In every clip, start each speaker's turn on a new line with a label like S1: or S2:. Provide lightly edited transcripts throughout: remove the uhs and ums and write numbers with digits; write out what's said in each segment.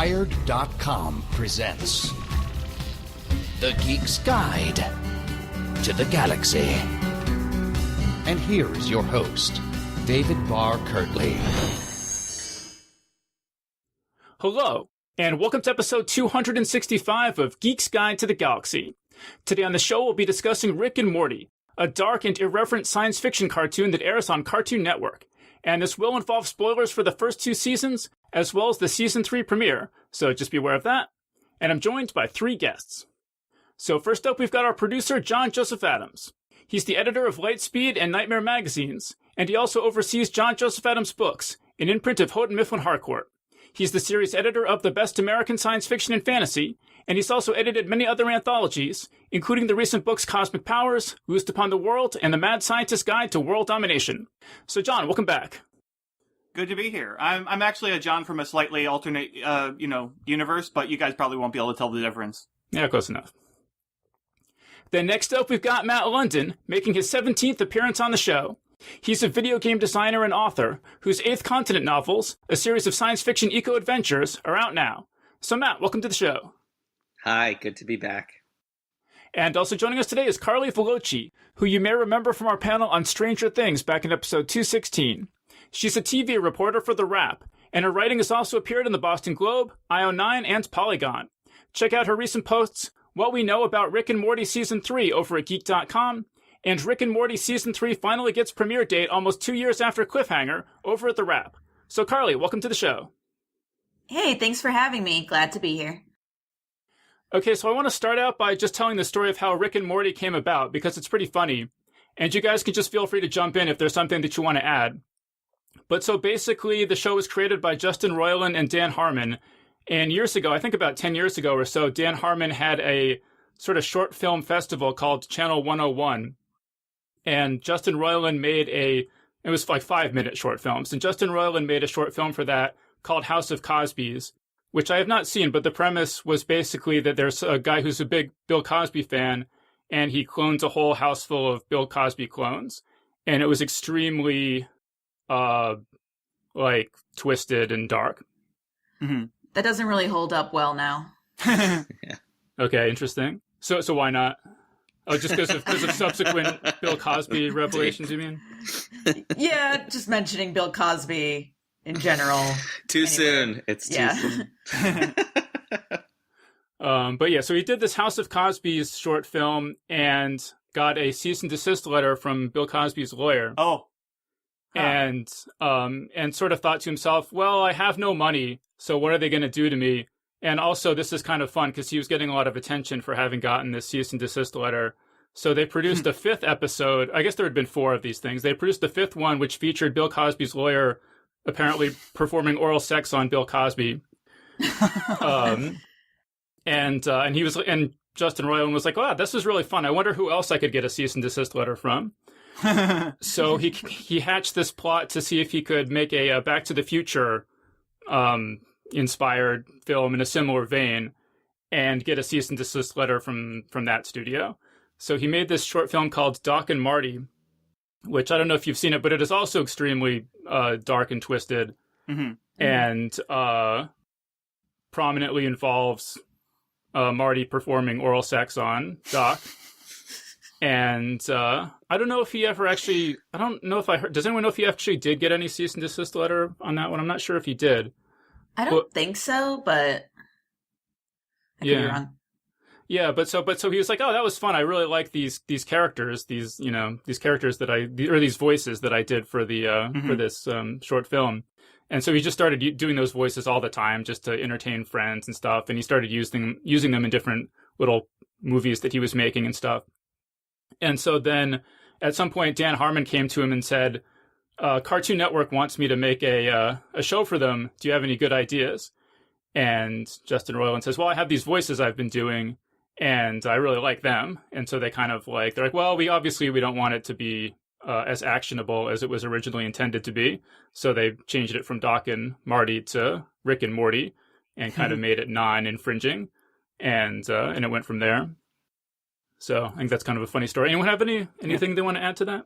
S1: Wired.com presents The Geek's Guide to the Galaxy. And here is your host, David Barr Kirtley.
S2: Hello, and welcome to episode 265 of Geek's Guide to the Galaxy. Today on the show, we'll be discussing Rick and Morty, a dark and irreverent science fiction cartoon that airs on Cartoon Network. And this will involve spoilers for the first two seasons, as well as the Season 3 premiere, so just be aware of that. And I'm joined by three guests. So first up, we've got our producer, John Joseph Adams. He's the editor of Lightspeed and Nightmare magazines, and he also oversees John Joseph Adams Books, an imprint of Houghton Mifflin Harcourt. He's the series editor of The Best American Science Fiction and Fantasy, and he's also edited many other anthologies, including the recent books Cosmic Powers, Loosed Upon the World, and The Mad Scientist's Guide to World Domination. So, John, welcome back.
S3: Good to be here. I'm actually a John from a slightly alternate, universe, but you guys probably won't be able to tell the difference.
S2: Yeah, close enough. Then next up, we've got Matt London, making his 17th appearance on the show. He's a video game designer and author whose Eighth Continent novels, a series of science fiction eco-adventures, are out now. So Matt, welcome to the show.
S4: Hi, good to be back.
S2: And also joining us today is Carli Velocci, who you may remember from our panel on Stranger Things back in episode 216. She's a TV reporter for The Wrap, and her writing has also appeared in the Boston Globe, IO9, and Polygon. Check out her recent posts, What We Know About Rick and Morty Season 3 over at Geek.com, and Rick and Morty Season 3 finally gets premiere date almost 2 years after Cliffhanger over at The Wrap. So Carli, welcome to the show.
S5: Hey, thanks for having me. Glad to be here.
S2: Okay, so I want to start out by just telling the story of how Rick and Morty came about, because it's pretty funny. And you guys can just feel free to jump in if there's something that you want to add. But so basically, the show was created by Justin Roiland and Dan Harmon. And years ago, I think about 10 years ago or so, Dan Harmon had a sort of short film festival called Channel 101. And Justin Roiland it was like 5-minute short films. And Justin Roiland made a short film for that called House of Cosbys, which I have not seen, but the premise was basically that there's a guy who's a big Bill Cosby fan, and he clones a whole house full of Bill Cosby clones. And it was extremely, twisted and dark.
S3: Mm-hmm.
S5: That doesn't really hold up well now.
S4: Yeah.
S2: Okay, interesting. So why not? Oh, just because of subsequent Bill Cosby revelations, you mean?
S5: Yeah, just mentioning Bill Cosby in general.
S4: Too soon. It's too soon.
S2: But yeah, so he did this House of Cosby's short film and got a cease and desist letter from Bill Cosby's lawyer.
S3: Oh. Huh.
S2: And sort of thought to himself, well, I have no money, so what are they going to do to me? And also, this is kind of fun because he was getting a lot of attention for having gotten this cease and desist letter. So they produced a fifth episode. I guess there had been 4 of these things. They produced the 5th one, which featured Bill Cosby's lawyer apparently performing oral sex on Bill Cosby. And Justin Roiland was like, "Wow, this is really fun. I wonder who else I could get a cease and desist letter from." So he hatched this plot to see if he could make a Back to the Future inspired film in a similar vein and get a cease and desist letter from that studio. So he made this short film called Doc and Marty, which I don't know if you've seen it, but it is also extremely dark and twisted, and prominently involves Marty performing oral sex on Doc. And I don't know if he ever actually, I don't know if I heard, does anyone know if he actually did get any cease and desist letter on that one? I'm not sure if he did.
S5: I don't think so, but I could be wrong.
S2: Yeah, but so he was like, "Oh, that was fun. I really like these characters, these characters these voices that I did for the for this short film." And so he just started doing those voices all the time just to entertain friends and stuff, and he started using them in different little movies that he was making and stuff. And so then at some point Dan Harmon came to him and said, Cartoon Network wants me to make a show for them. Do you have any good ideas? And Justin Roiland says, well, I have these voices I've been doing, and I really like them. And so they kind of they're like, well, we don't want it to be as actionable as it was originally intended to be. So they changed it from Doc and Marty to Rick and Morty and kind of made it non-infringing. And it went from there. So I think that's kind of a funny story. Anyone have anything they want to add to that?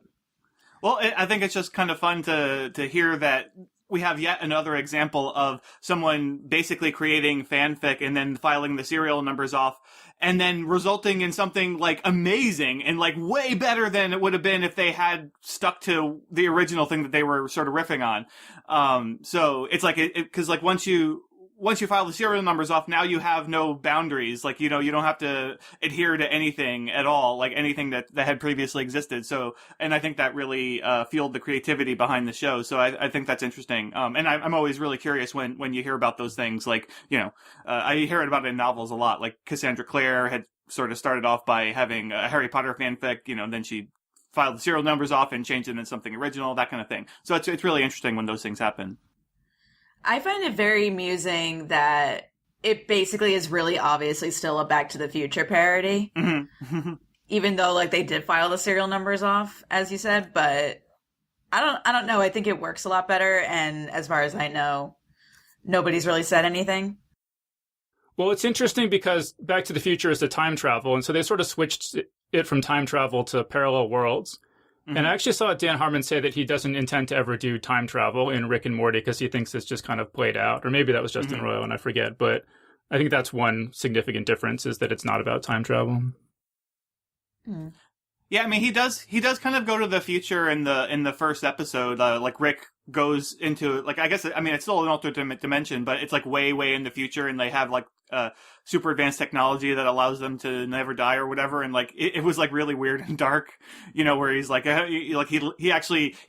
S3: Well, I think it's just kind of fun to hear that we have yet another example of someone basically creating fanfic and then filing the serial numbers off, and then resulting in something like amazing and like way better than it would have been if they had stuck to the original thing that they were sort of riffing on. So it's like because like once you file the serial numbers off, now you have no boundaries. Like, you know, you don't have to adhere to anything at all, like anything that had previously existed. So, and I think that really fueled the creativity behind the show. So I think that's interesting. And I'm always really curious when you hear about those things. Like, you know, I hear about it in novels a lot. Like Cassandra Clare had sort of started off by having a Harry Potter fanfic, you know, then she filed the serial numbers off and changed it into something original, that kind of thing. So it's really interesting when those things happen.
S5: I find it very amusing that it basically is really obviously still a Back to the Future parody.
S3: Mm-hmm.
S5: Even though like they did file the serial numbers off, as you said, but I don't know. I think it works a lot better, and as far as I know, nobody's really said anything.
S2: Well, it's interesting because Back to the Future is a time travel, and so they sort of switched it from time travel to parallel worlds. Mm-hmm. And I actually saw Dan Harmon say that he doesn't intend to ever do time travel in Rick and Morty because he thinks it's just kind of played out. Or maybe that was Justin Roiland, and I forget. But I think that's one significant difference, is that it's not about time travel.
S5: Mm.
S3: Yeah, I mean, he does kind of go to the future in the first episode. Like Rick goes into, like, I guess, I mean, it's still an alternate dimension, but it's like way, way in the future, and they have like super advanced technology that allows them to never die or whatever. And like, it was like really weird and dark, you know, where he's like he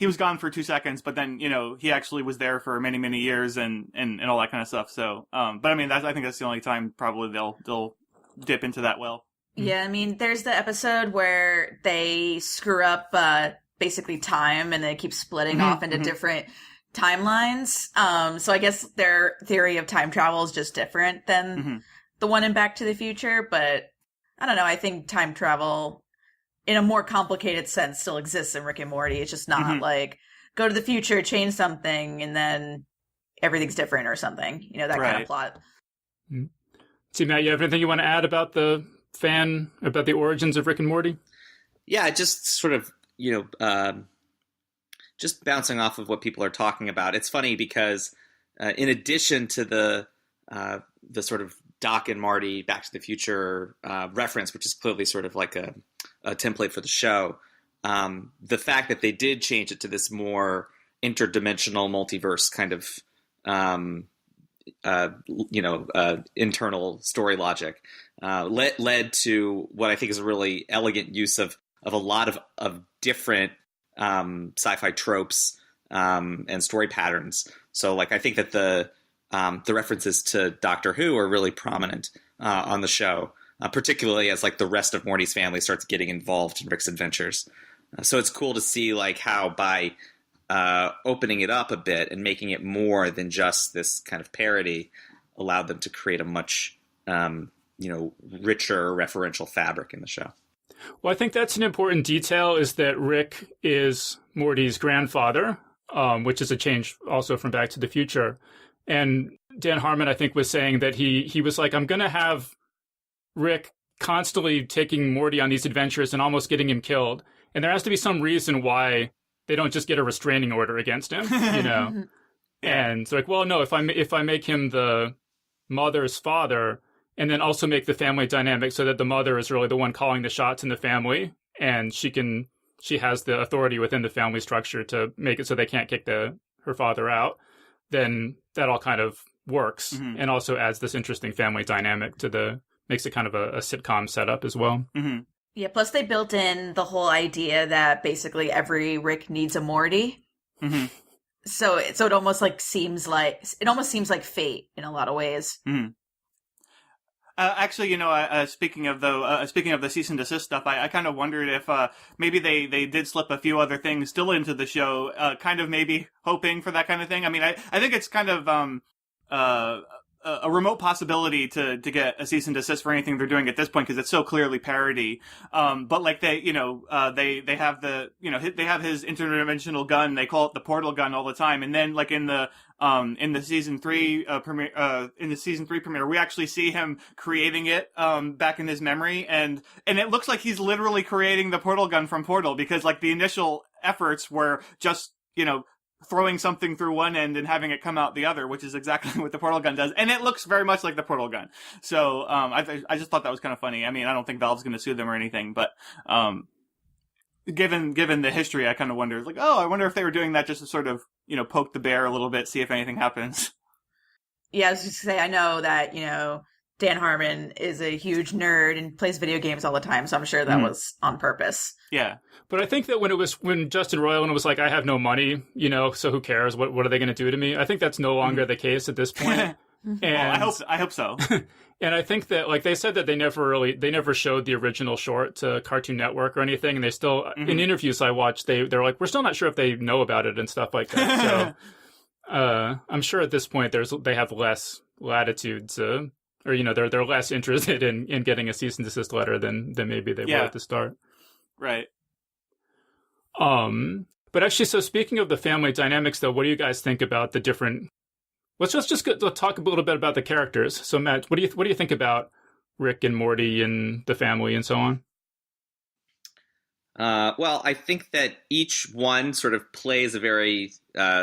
S3: was gone for 2 seconds, but then, you know, he actually was there for many, many years and all that kind of stuff. So, but I mean, I think that's the only time probably they'll dip into that well.
S5: Yeah, I mean, there's the episode where they screw up basically time, and they keep splitting off into different timelines. So I guess their theory of time travel is just different than the one in Back to the Future. But I don't know. I think time travel, in a more complicated sense, still exists in Rick and Morty. It's just not like go to the future, change something, and then everything's different or something. You know, that kind of plot.
S2: See, Matt, you have anything you want to add about the origins of Rick and Morty?
S4: Yeah, just sort of, you know, just bouncing off of what people are talking about. It's funny because in addition to the sort of Doc and Marty Back to the Future reference, which is clearly sort of like a template for the show, the fact that they did change it to this more interdimensional multiverse kind of internal story logic led to what I think is a really elegant use of a lot of different sci-fi tropes and story patterns. So, like, I think that the references to Doctor Who are really prominent on the show, particularly as like the rest of Morty's family starts getting involved in Rick's adventures. So it's cool to see like how by opening it up a bit and making it more than just this kind of parody allowed them to create a much richer referential fabric in the show.
S2: Well, I think that's an important detail, is that Rick is Morty's grandfather, which is a change also from Back to the Future. And Dan Harmon, I think, was saying that he was like, I'm going to have Rick constantly taking Morty on these adventures and almost getting him killed. And there has to be some reason why they don't just get a restraining order against him, you know? And it's like, well, no, if I make him the mother's father, and then also make the family dynamic so that the mother is really the one calling the shots in the family, and she has the authority within the family structure to make it so they can't kick her father out, then that all kind of works, and also adds this interesting family dynamic makes it kind of a sitcom setup as well.
S3: Mm-hmm.
S5: Yeah, plus they built in the whole idea that basically every Rick needs a Morty.
S3: Mm-hmm.
S5: So it almost seems like fate in a lot of ways.
S3: Mm-hmm. Actually, you know, speaking of the cease and desist stuff, I kind of wondered if maybe they did slip a few other things still into the show, kind of maybe hoping for that kind of thing. I mean, I think it's kind of a remote possibility to get a cease and desist for anything they're doing at this point, because it's so clearly parody. But like they have they have his interdimensional gun. They call it the portal gun all the time. And then like in the season 3 premiere, we actually see him creating it back in his memory, and it looks like he's literally creating the portal gun from Portal, because like the initial efforts were just, you know, throwing something through one end and having it come out the other, which is exactly what the portal gun does. And it looks very much like the portal gun. So, I just thought that was kind of funny. I mean, I don't think Valve's going to sue them or anything, but, given the history, I kind of wonder, like, oh, I wonder if they were doing that just to sort of, poke the bear a little bit, see if anything happens.
S5: Yeah, I was just gonna say, I know that, Dan Harmon is a huge nerd and plays video games all the time, so I'm sure that was on purpose.
S3: Yeah.
S2: But I think that when Justin Roiland was like, I have no money, so who cares? What are they going to do to me? I think that's no longer the case at this point. And
S3: I hope so.
S2: And I think that, like, they said that they never showed the original short to Cartoon Network or anything, and they still, in interviews I watched, they're like, we're still not sure if they know about it and stuff like that. So I'm sure at this point they have less latitude to, or they're less interested in getting a cease and desist letter than maybe they were at the start.
S3: Right.
S2: But actually, so speaking of the family dynamics, though, what do you guys think about the different? Let's just talk a little bit about the characters. So, Matt, what do you think about Rick and Morty and the family and so on?
S4: Well, I think that each one sort of plays a very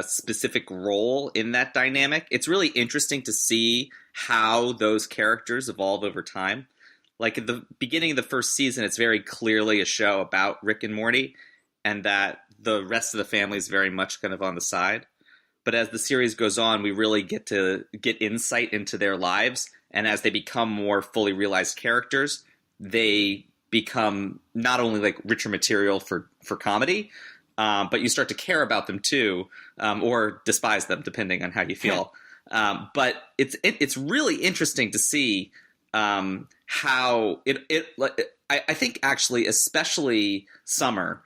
S4: specific role in that dynamic. It's really interesting to see how those characters evolve over time. Like at the beginning of the first season, it's very clearly a show about Rick and Morty, and that the rest of the family is very much kind of on the side. But as the series goes on, we really get to get insight into their lives, and as they become more fully realized characters, they become not only like richer material for comedy, but you start to care about them too, or despise them depending on how you feel. But it's really interesting to see how I think actually, especially Summer,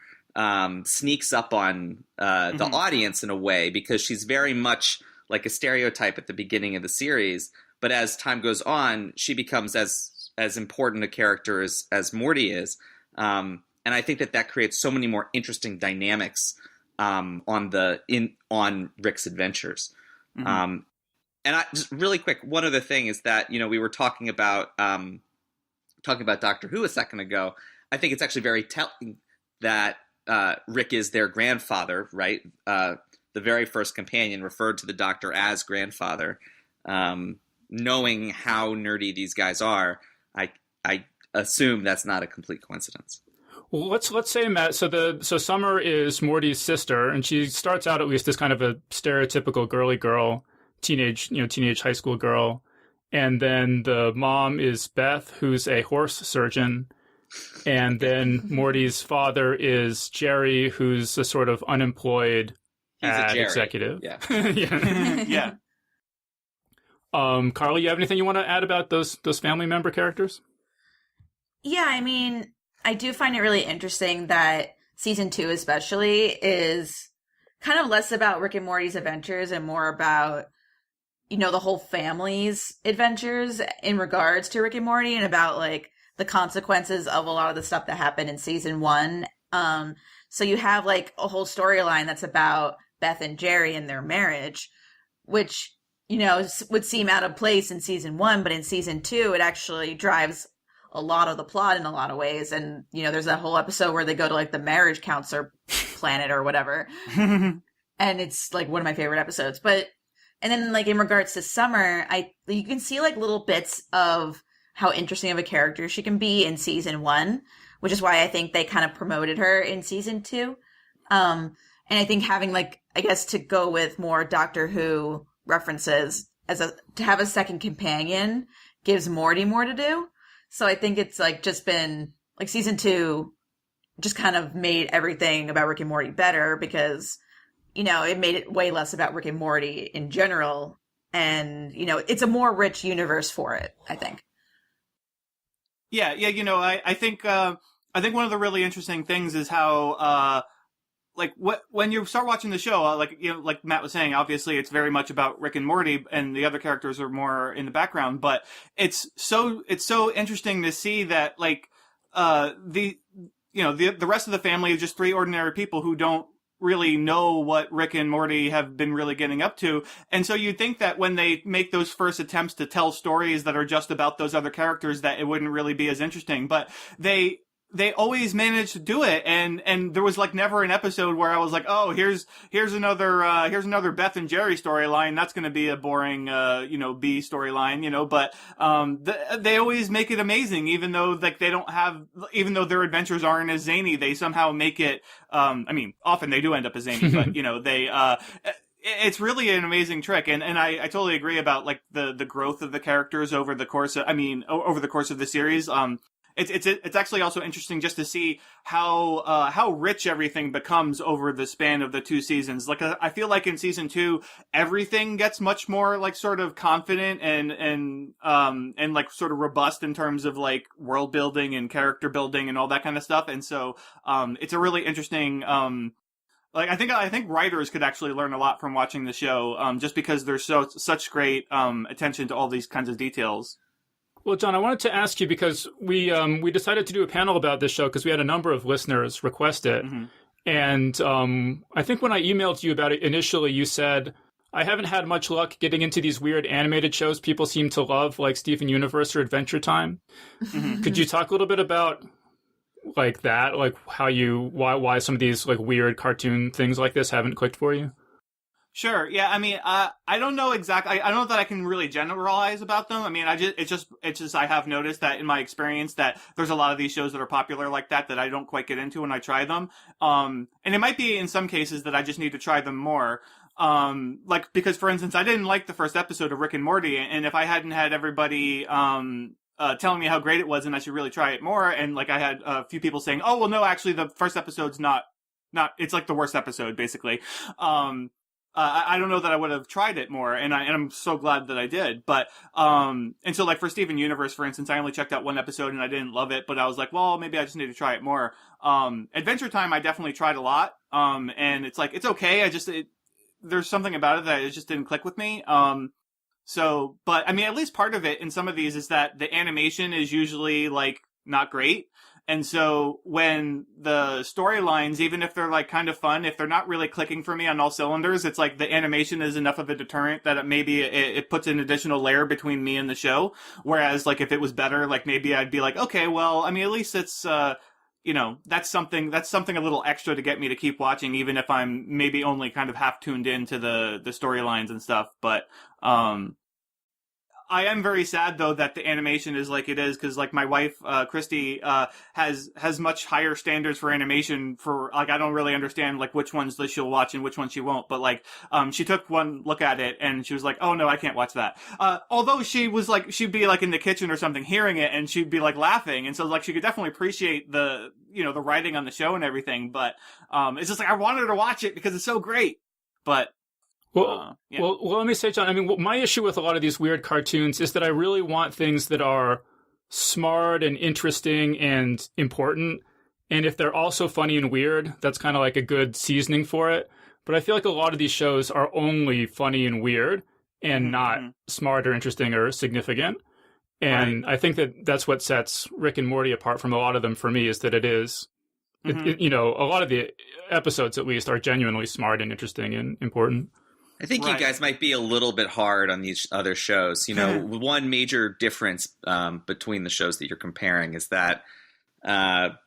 S4: sneaks up on the audience in a way, because she's very much like a stereotype at the beginning of the series, but as time goes on, she becomes as important a character as Morty is, and I think that creates so many more interesting dynamics on Rick's adventures. And I just really quick, one other thing is that we were talking about Doctor Who a second ago. I think it's actually very telling that Rick is their grandfather, right? The very first companion referred to the Doctor as grandfather. Knowing how nerdy these guys are, I assume that's not a complete coincidence.
S2: Well, let's say, Matt, so Summer is Morty's sister, and she starts out at least as kind of a stereotypical girly girl, teenage high school girl. And then the mom is Beth, who's a horse surgeon. And then Morty's father is Jerry, who's a sort of unemployed ad executive.
S4: Yeah.
S3: Yeah.
S2: Carli, you have anything you want to add about those family member characters?
S5: Yeah, I mean, I do find it really interesting that season 2 especially is kind of less about Rick and Morty's adventures and more about, the whole family's adventures in regards to Rick and Morty, and about like the consequences of a lot of the stuff that happened in season 1. So you have like a whole storyline that's about Beth and Jerry and their marriage, which, would seem out of place in season 1, but in season 2, it actually drives a lot of the plot in a lot of ways. And, there's that whole episode where they go to like the marriage counselor planet or whatever. And it's like one of my favorite episodes. And then like in regards to Summer, you can see like little bits of how interesting of a character she can be in season 1, which is why I think they kind of promoted her in season 2. And I think having like, I guess to go with more Doctor Who references to have a second companion gives Morty more to do. So I think it's like just been like season 2 just kind of made everything about Rick and Morty better, because, it made it way less about Rick and Morty in general. And, it's a more rich universe for it, I think.
S3: Yeah. I think one of the really interesting things is how, when you start watching the show, like Matt was saying, obviously it's very much about Rick and Morty, and the other characters are more in the background. But it's so interesting to see that the rest of the family is just 3 ordinary people who don't really know what Rick and Morty have been really getting up to. And so you'd think that when they make those first attempts to tell stories that are just about those other characters, that it wouldn't really be as interesting. But they they always managed to do it, and there was like never an episode where I was like, oh, here's another Beth and Jerry storyline. That's going to be a boring, B storyline, but they always make it amazing, even though like even though their adventures aren't as zany, they somehow make it. Often they do end up as zany, but it's really an amazing trick, and I totally agree about like the growth of the characters over the course of the series. It's actually also interesting just to see how rich everything becomes over the span of the 2 seasons. Like I feel like in season 2, everything gets much more like sort of confident and like sort of robust in terms of like world building and character building and all that kind of stuff. And so it's a really interesting. I think writers could actually learn a lot from watching the show, just because there's such great attention to all these kinds of details.
S2: Well, John, I wanted to ask you because we decided to do a panel about this show because we had a number of listeners request it. Mm-hmm. And I think when I emailed you about it initially, you said, I haven't had much luck getting into these weird animated shows people seem to love, like Steven Universe or Adventure Time. Mm-hmm. Could you talk a little bit about like that, like why some of these like weird cartoon things like this haven't clicked for you?
S3: Sure. Yeah. I mean, I don't know exactly. I don't know that I can really generalize about them. I mean, it's just I have noticed that in my experience that there's a lot of these shows that are popular like that I don't quite get into when I try them. And it might be in some cases that I just need to try them more. Because for instance, I didn't like the first episode of Rick and Morty, and if I hadn't had everybody, telling me how great it was and I should really try it more, and like I had a few people saying, oh, well, no, actually the first episode's not, it's like the worst episode, basically. I don't know that I would have tried it more, and I'm so glad that I did. But and so like for Steven Universe, for instance, I only checked out one episode and I didn't love it, but I was like, well, maybe I just need to try it more. Adventure Time, I definitely tried a lot, and it's like it's okay. There's something about it that it just didn't click with me. But I mean, at least part of it in some of these is that the animation is usually like not great. And so when the storylines, even if they're like kind of fun, if they're not really clicking for me on all cylinders, it's like the animation is enough of a deterrent that it puts an additional layer between me and the show. Whereas like if it was better, like maybe I'd be like, okay, well, I mean, at least it's, that's something a little extra to get me to keep watching, even if I'm maybe only kind of half tuned into the storylines and stuff. But, I am very sad though that the animation is like it is, because like my wife Christy has much higher standards for animation. For like I don't really understand like which ones that she'll watch and which ones she won't. But like she took one look at it and she was like, oh no, I can't watch that. Although she was like she'd be like in the kitchen or something hearing it and she'd be like laughing, and so like she could definitely appreciate the the writing on the show and everything. But it's just like I wanted her to watch it because it's so great. But
S2: Well, let me say, John, I mean, my issue with a lot of these weird cartoons is that I really want things that are smart and interesting and important. And if they're also funny and weird, that's kind of like a good seasoning for it. But I feel like a lot of these shows are only funny and weird and not smart or interesting or significant. And right. I think that that's what sets Rick and Morty apart from a lot of them for me, is that it is, a lot of the episodes at least are genuinely smart and interesting and important.
S4: I think you guys might be a little bit hard on these other shows. One major difference between the shows that you're comparing is that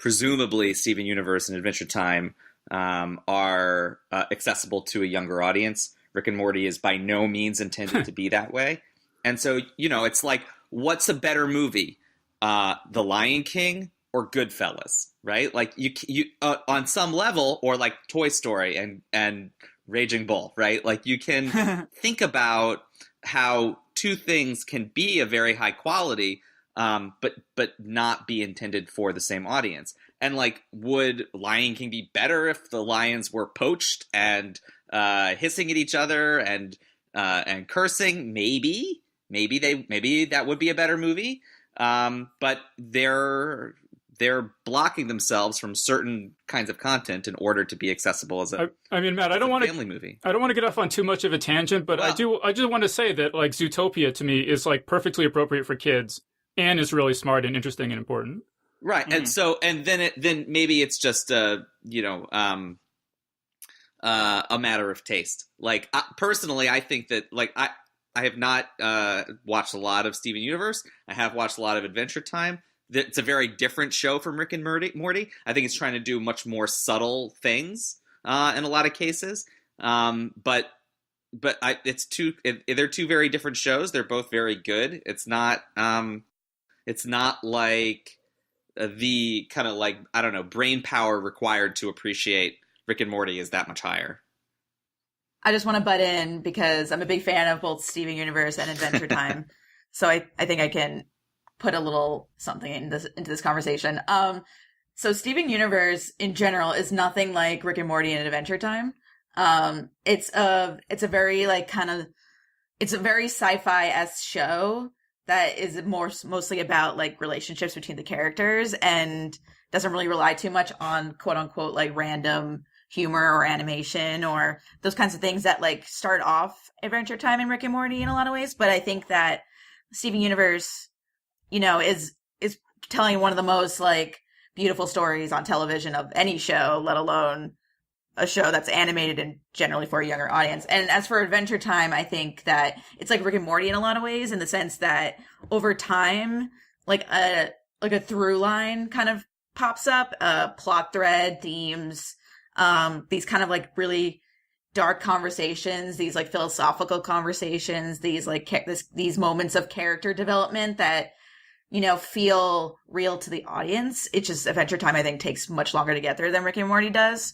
S4: presumably Steven Universe and Adventure Time are accessible to a younger audience. Rick and Morty is by no means intended to be that way. And so, it's like, what's a better movie? The Lion King or Goodfellas, right? Like you on some level, or like Toy Story and Raging Bull, right? Like you can think about how two things can be of very high quality, but not be intended for the same audience. And like, would Lion King be better if the lions were poached and hissing at each other and cursing? Maybe that would be a better movie. But they're blocking themselves from certain kinds of content in order to be accessible as a
S2: Matt, I don't want
S4: family movie.
S2: I don't want to get off on too much of a tangent, but I just want to say that like Zootopia to me is like perfectly appropriate for kids and is really smart and interesting and important.
S4: Right. Mm-hmm. And then maybe it's just a matter of taste. Like personally, I think that like I have not watched a lot of Steven Universe. I have watched a lot of Adventure Time. it's a very different show from Rick and Morty. I think it's trying to do much more subtle things in a lot of cases. But they're two very different shows. They're both very good. It's not like the kind of like, I don't know, brain power required to appreciate Rick and Morty is that much higher.
S5: I just want to butt in because I'm a big fan of both Steven Universe and Adventure Time. So I think I can put a little something into this conversation. So Steven Universe in general is nothing like Rick and Morty and Adventure Time. It's a very like it's a very sci-fi-esque show that is mostly about like relationships between the characters and doesn't really rely too much on quote unquote like random humor or animation or those kinds of things that like start off Adventure Time and Rick and Morty in a lot of ways. But I think that Steven Universe, is telling one of the most like beautiful stories on television of any show, let alone a show that's animated and generally for a younger audience. And as for Adventure Time, I think that it's like Rick and Morty in a lot of ways, in the sense that over time, like a through line kind of pops up, plot thread, themes, these kind of like really dark conversations, these like philosophical conversations, these like these moments of character development that feel real to the audience. It's just Adventure Time, I think, takes much longer to get there than Rick and Morty does.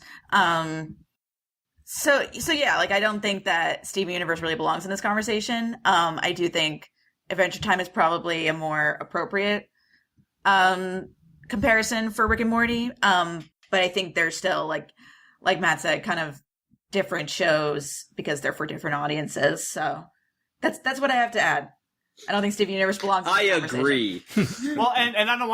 S5: So yeah, like I don't think that Steven Universe really belongs in this conversation. I do think Adventure Time is probably a more appropriate comparison for Rick and Morty. But I think they're still like Matt said, kind of different shows because they're for different audiences. So that's what I have to add. I don't think Steven Universe belongs in this conversation.
S4: Agree.
S3: Well, and I don't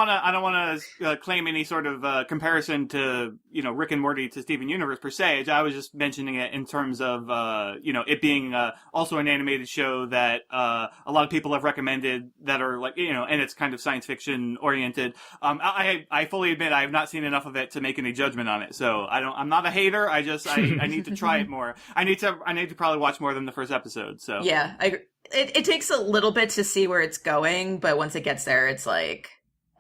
S3: want to claim any sort of comparison to Rick and Morty to Steven Universe per se. I was just mentioning it in terms of it being also an animated show that a lot of people have recommended that are like and it's kind of science fiction oriented. I fully admit I have not seen enough of it to make any judgment on it. So I'm not a hater. I need to try it more. I need to probably watch more than the first episode. So
S5: yeah, I agree. It takes a little bit to see where it's going, but once it gets there, it's like,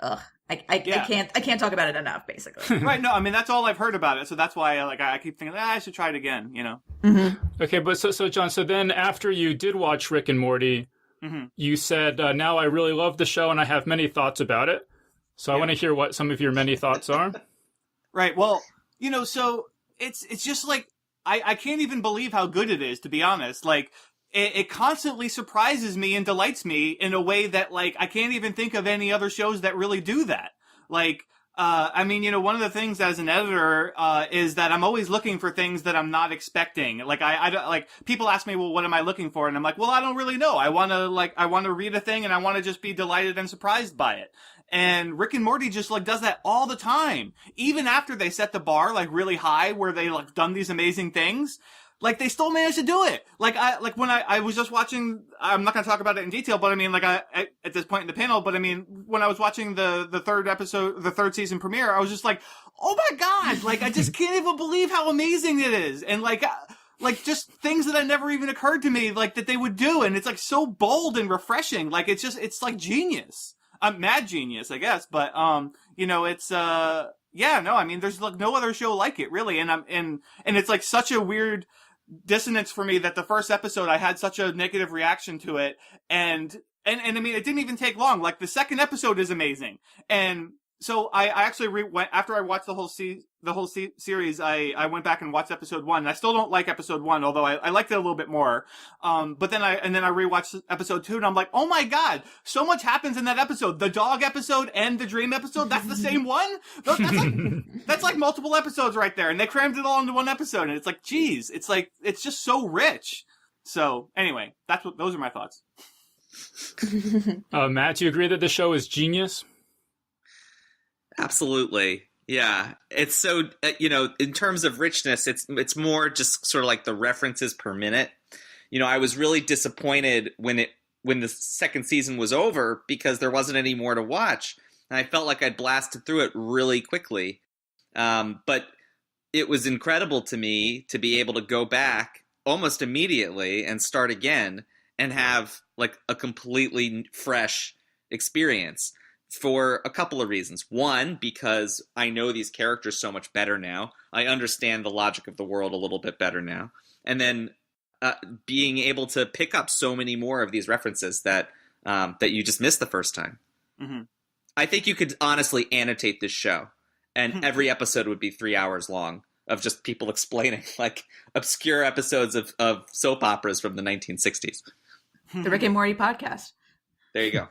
S5: ugh, I can't talk about it enough, basically.
S3: Right? No, I mean that's all I've heard about it, so that's why I keep thinking I should try it again.
S5: Mm-hmm.
S2: Okay, but so John, so then after you did watch Rick and Morty,
S3: mm-hmm.
S2: you said now I really love the show and I have many thoughts about it. So I want to hear what some of your many thoughts are.
S3: Right. Well, so it's just like I can't even believe how good it is, to be honest. Like. It constantly surprises me and delights me in a way that, like, I can't even think of any other shows that really do that. Like, I mean, one of the things as an editor, is that I'm always looking for things that I'm not expecting. Like, I like, people ask me, well, what am I looking for? And I'm like, well, I don't really know. I want to read a thing and I want to just be delighted and surprised by it. And Rick and Morty just like does that all the time. Even after they set the bar like really high where they like done these amazing things. Like, they still managed to do it. Like, when I was just watching, I'm not going to talk about it in detail, but I mean, like, at this point in the panel, but I mean, when I was watching the third episode, the third season premiere, I was just like, oh my God, like, I just can't even believe how amazing it is. And like just things that had never even occurred to me, like, that they would do. And it's like so bold and refreshing. Like, it's like genius. Mad genius, I guess. But, it's, yeah, no, I mean, there's like no other show like it, really. And it's like such a weird dissonance for me that the first episode I had such a negative reaction to it, and I mean it didn't even take long. Like the second episode is amazing, and so I actually went after I watched the whole series. I went back and watched episode 1. And I still don't like episode 1, although I liked it a little bit more. But then I rewatched episode 2, and I'm like, oh my God, so much happens in that episode. The dog episode and the dream episode, that's the same one. That's like multiple episodes right there, and they crammed it all into one episode. And it's like, geez, it's just so rich. So anyway, those are my thoughts.
S2: Matt, do you agree that the show is genius?
S4: Absolutely. Yeah. It's so, in terms of richness, it's more just sort of like the references per minute. I was really disappointed when the second season was over because there wasn't any more to watch. And I felt like I'd blasted through it really quickly. But it was incredible to me to be able to go back almost immediately and start again and have like a completely fresh experience. for a couple of reasons. One, because I know these characters so much better now. I understand the logic of the world a little bit better now. And then being able to pick up so many more of these references that you just missed the first time.
S3: Mm-hmm.
S4: I think you could honestly annotate this show, and every episode would be 3 hours long of just people explaining like obscure episodes of soap operas from the 1960s.
S5: The Rick and Morty podcast.
S4: There you go.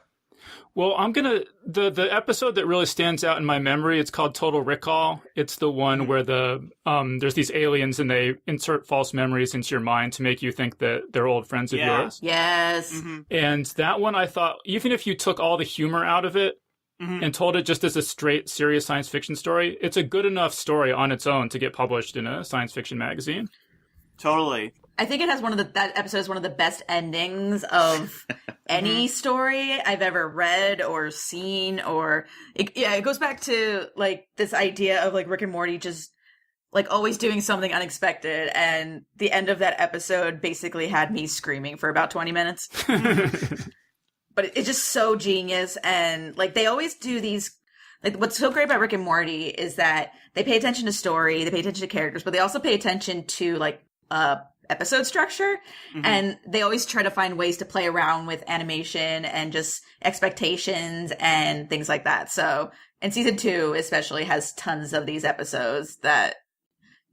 S2: Well, the episode that really stands out in my memory, it's called Total Recall. It's the one where there's these aliens and they insert false memories into your mind to make you think that they're old friends of yours.
S5: Yes.
S3: Mm-hmm.
S2: And that one, I thought, even if you took all the humor out of it and told it just as a straight, serious science fiction story, it's a good enough story on its own to get published in a science fiction magazine.
S3: Totally.
S5: I think it has that episode is one of the best endings of any story I've ever read or seen, or it goes back to like this idea of like Rick and Morty just like always doing something unexpected, and the end of that episode basically had me screaming for about 20 minutes. But it's just so genius, and like they always do these. Like what's so great about Rick and Morty is that they pay attention to story, they pay attention to characters, but they also pay attention to like episode structure, and they always try to find ways to play around with animation and just expectations and things like that. So, and season 2 especially has tons of these episodes that,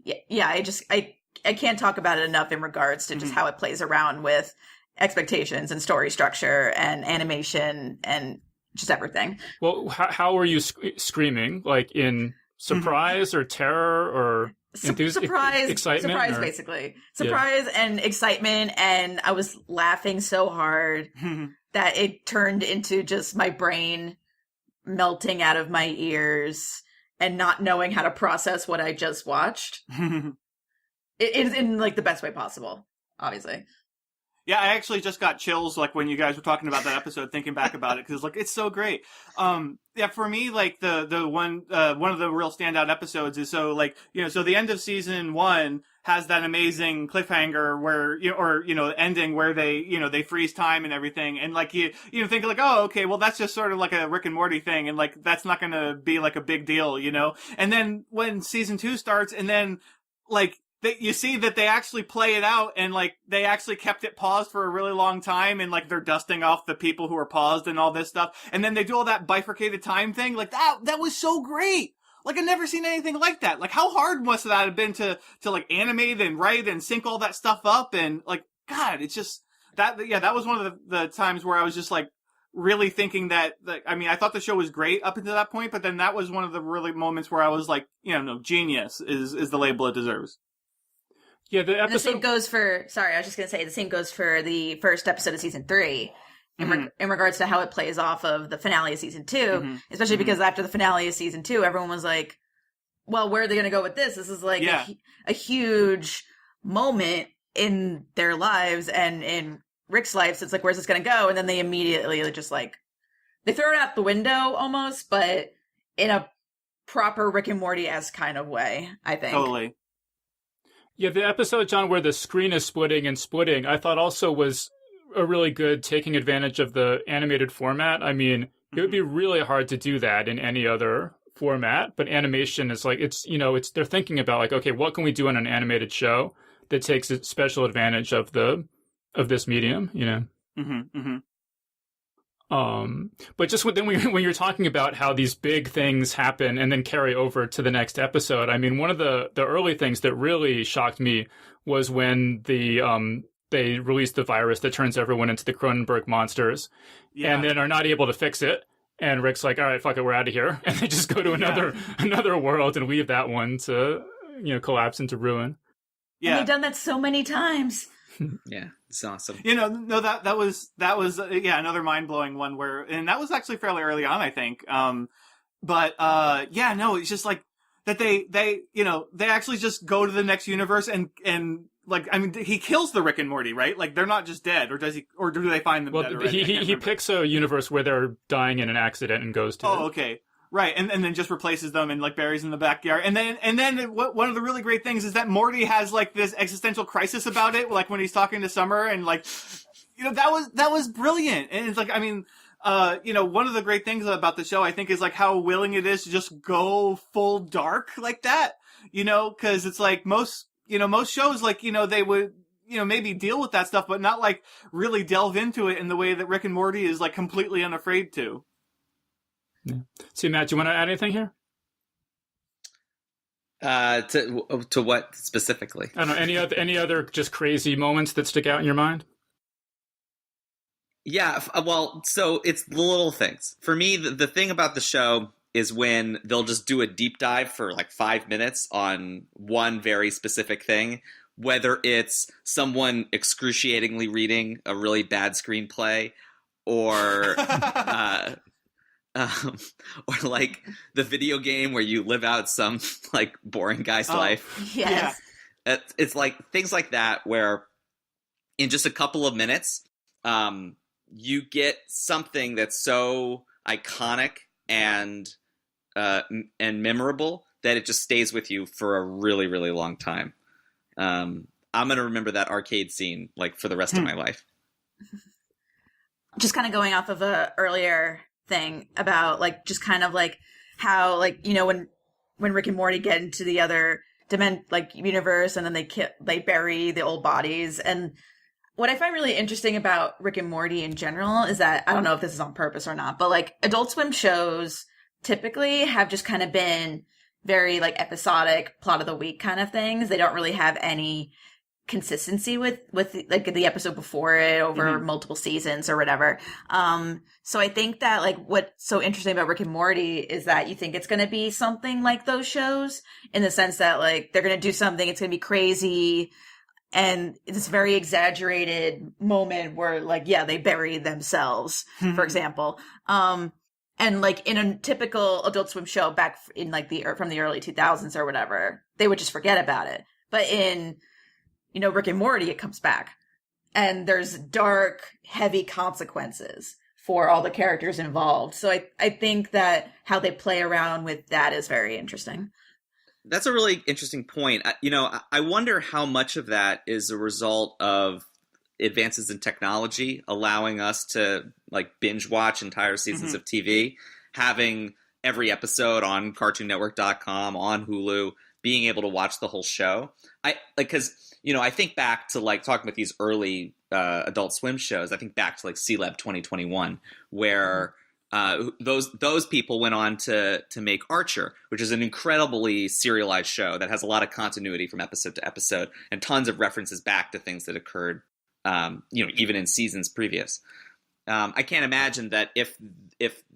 S5: I can't talk about it enough in regards to just how it plays around with expectations and story structure and animation and just everything.
S2: Well, how were you screaming? Like in surprise or terror or
S5: surprise,
S2: excitement?
S5: Surprise, basically. Surprise and excitement, and I was laughing so hard that it turned into just my brain melting out of my ears and not knowing how to process what I just watched. It is in like the best way possible, obviously.
S3: Yeah, I actually just got chills like when you guys were talking about that episode, thinking back about it, because like it's so great. For me, like the one of the real standout episodes is so the end of season 1 has that amazing cliffhanger where ending where they freeze time and everything, and like you think like, oh, okay, well that's just sort of like a Rick and Morty thing, and like that's not going to be like a big deal, and then when season 2 starts, and then like you see that they actually play it out, and like they actually kept it paused for a really long time, and like they're dusting off the people who are paused and all this stuff, and then they do all that bifurcated time thing. Like that was so great. Like I've never seen anything like that. Like how hard must that have been to like animate and write and sync all that stuff up, and like God, it's just that was one of the times where I was just like really thinking that I thought the show was great up until that point, but then that was one of the really moments where I was like, genius is the label it deserves.
S2: Yeah, the episode...
S5: And the same goes for... Sorry, I was just going to say, the same goes for the first episode of season 3, in regards to how it plays off of the finale of season 2, especially because after the finale of season 2, everyone was like, well, where are they going to go with this? This is like a huge moment in their lives, and in Rick's life, so it's like, where's this going to go? And then they immediately just like... They throw it out the window, almost, but in a proper Rick and Morty-esque kind of way, I think.
S3: Totally.
S2: Yeah, the episode, John, where the screen is splitting, I thought also was a really good taking advantage of the animated format. I mean, it would be really hard to do that in any other format, but animation is like, they're thinking about like, okay, what can we do on an animated show that takes a special advantage of this medium, But just when you're talking about how these big things happen and then carry over to the next episode, I mean, one of the early things that really shocked me was when they released the virus that turns everyone into the Cronenberg monsters, and then are not able to fix it. And Rick's like, all right, fuck it, we're out of here. And they just go to another world and leave that one to, collapse into ruin.
S3: Yeah.
S5: And they've done that so many times.
S4: Yeah, it's awesome.
S3: No, that was another mind-blowing one and that was actually fairly early on, I think. It's just like that they actually just go to the next universe and like, I mean, he kills the Rick and Morty, right? Like they're not just dead, or do they find them dead already?
S2: He picks a universe where they're dying in an accident and goes to it.
S3: Oh, okay. Right, and then just replaces them and like buries in the backyard. And then one of the really great things is that Morty has like this existential crisis about it, like when he's talking to Summer, and like, that was brilliant. And it's like, I mean, one of the great things about the show, I think, is like how willing it is to just go full dark like that, because it's like most shows, like, they would, maybe deal with that stuff, but not like really delve into it in the way that Rick and Morty is like completely unafraid to.
S2: Yeah. So, Matt, do you want to add anything here?
S4: To what specifically?
S2: I don't know, any other just crazy moments that stick out in your mind?
S4: Yeah, well, so it's the little things. For me, the thing about the show is when they'll just do a deep dive for like 5 minutes on one very specific thing, whether it's someone excruciatingly reading a really bad screenplay or or like the video game where you live out some like boring guy's life.
S5: Yes.
S4: Yeah. It's like things like that where in just a couple of minutes, you get something that's so iconic and memorable that it just stays with you for a really, really long time. I'm going to remember that arcade scene like for the rest of my life.
S5: Just kind of going off of a earlier thing about like just kind of like how like when Rick and Morty get into the other universe and then they bury the old bodies. And what I find really interesting about Rick and Morty in general is that, I don't know if this is on purpose or not, but like Adult Swim shows typically have just kind of been very like episodic plot of the week kind of things. They don't really have any consistency with like the episode before it over multiple seasons or whatever. So I think that like what's so interesting about Rick and Morty is that you think it's going to be something like those shows in the sense that like they're going to do something, it's going to be crazy. And this very exaggerated moment where like, yeah, they bury themselves, for example. And like in a typical Adult Swim show back in like from the early 2000s or whatever, they would just forget about it. But in, Rick and Morty, it comes back and there's dark, heavy consequences for all the characters involved. So I think that how they play around with that is very interesting.
S4: That's a really interesting point. I wonder how much of that is a result of advances in technology allowing us to like binge watch entire seasons of TV, having every episode on CartoonNetwork.com, on Hulu, being able to watch the whole show. Because I think back to like talking about these early Adult Swim shows. I think back to like C-Lab 2021, where those people went on to make Archer, which is an incredibly serialized show that has a lot of continuity from episode to episode and tons of references back to things that occurred, even in seasons previous. I can't imagine that if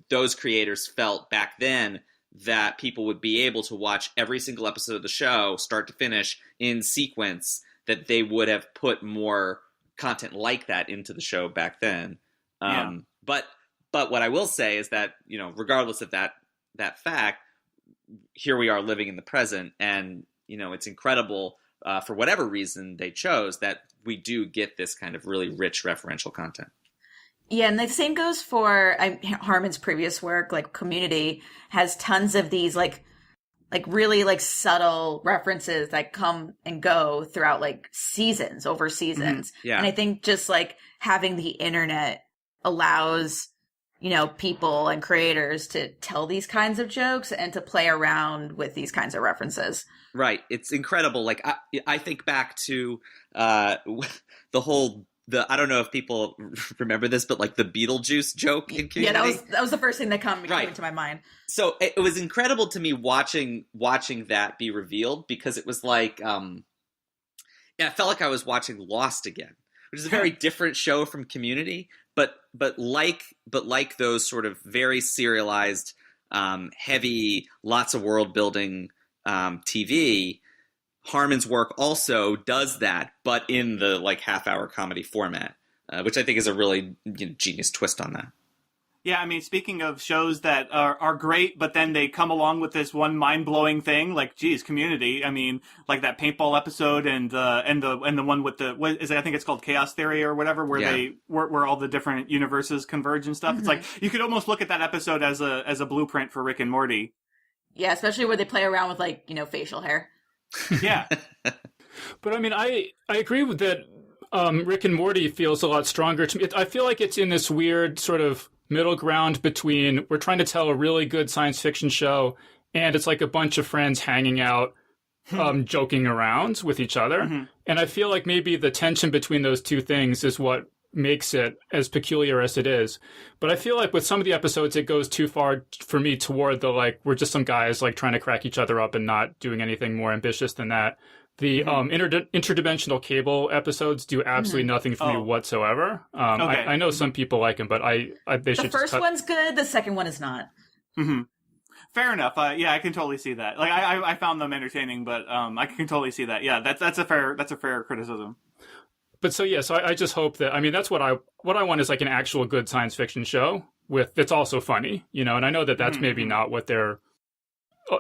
S4: those creators felt back then that people would be able to watch every single episode of the show, start to finish, in sequence, that they would have put more content like that into the show back then. But what I will say is that, regardless of that fact, here we are living in the present, and, it's incredible for whatever reason they chose that we do get this kind of really rich referential content.
S5: Yeah, and the same goes for Harmon's previous work, like Community has tons of these like really like subtle references that come and go throughout like seasons over seasons.
S4: Yeah.
S5: And I think just like having the internet allows people and creators to tell these kinds of jokes and to play around with these kinds of references.
S4: Right. It's incredible. Like, I think back to I don't know if people remember this, but like the Beetlejuice joke in Community.
S5: Yeah, that was the first thing that came into my mind.
S4: So it was incredible to me watching that be revealed, because it was like, it felt like I was watching Lost again, which is a very different show from Community. But like those sort of very serialized, heavy, lots of world building TV, Harmon's work also does that, but in the like half-hour comedy format, which I think is a really genius twist on that.
S3: Yeah, I mean, speaking of shows that are great, but then they come along with this one mind-blowing thing, like, geez, Community. I mean, like that paintball episode and the one with I think it's called Chaos Theory or whatever, where where all the different universes converge and stuff. It's like you could almost look at that episode as a blueprint for Rick and Morty.
S5: Yeah, especially where they play around with like facial hair.
S3: Yeah.
S2: But I mean, I agree with that. Rick and Morty feels a lot stronger to me. I feel like it's in this weird sort of middle ground between we're trying to tell a really good science fiction show and it's like a bunch of friends hanging out, joking around with each other.
S3: Mm-hmm.
S2: And I feel like maybe the tension between those two things is what makes it as peculiar as it is. But I feel like with some of the episodes, it goes too far for me toward the, like, we're just some guys, like, trying to crack each other up and not doing anything more ambitious than that. The interdimensional cable episodes do absolutely nothing for me whatsoever.
S3: Okay.
S2: I know some people like them, but they should
S5: The first one's good, the second one is not.
S3: Mm-hmm. Fair enough. Yeah, I can totally see that. Like, I found them entertaining, but I can totally see that. Yeah, that's a fair criticism.
S2: But so I just hope that, I mean, that's what I want is like an actual good science fiction show that's also funny, you know, and I know that that's maybe not what their,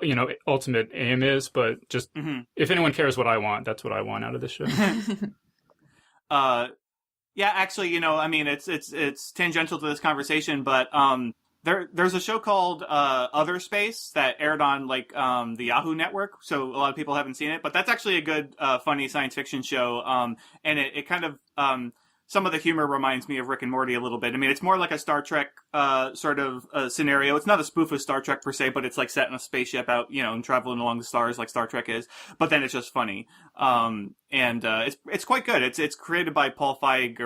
S2: you know, ultimate aim is, but just if anyone cares what I want, that's what I want out of this show.
S3: Yeah, actually, you know, I mean, it's tangential to this conversation, but there's a show called Other Space that aired on like the Yahoo network, so a lot of people haven't seen it, but that's actually a good funny science fiction show, and it kind of some of the humor reminds me of Rick and Morty a little bit. I mean, it's more like a Star Trek sort of scenario. It's not a spoof of Star Trek per se, but it's like set in a spaceship out, you know, and traveling along the stars like Star Trek is. But then it's just funny, and it's quite good. It's created by Paul Feig,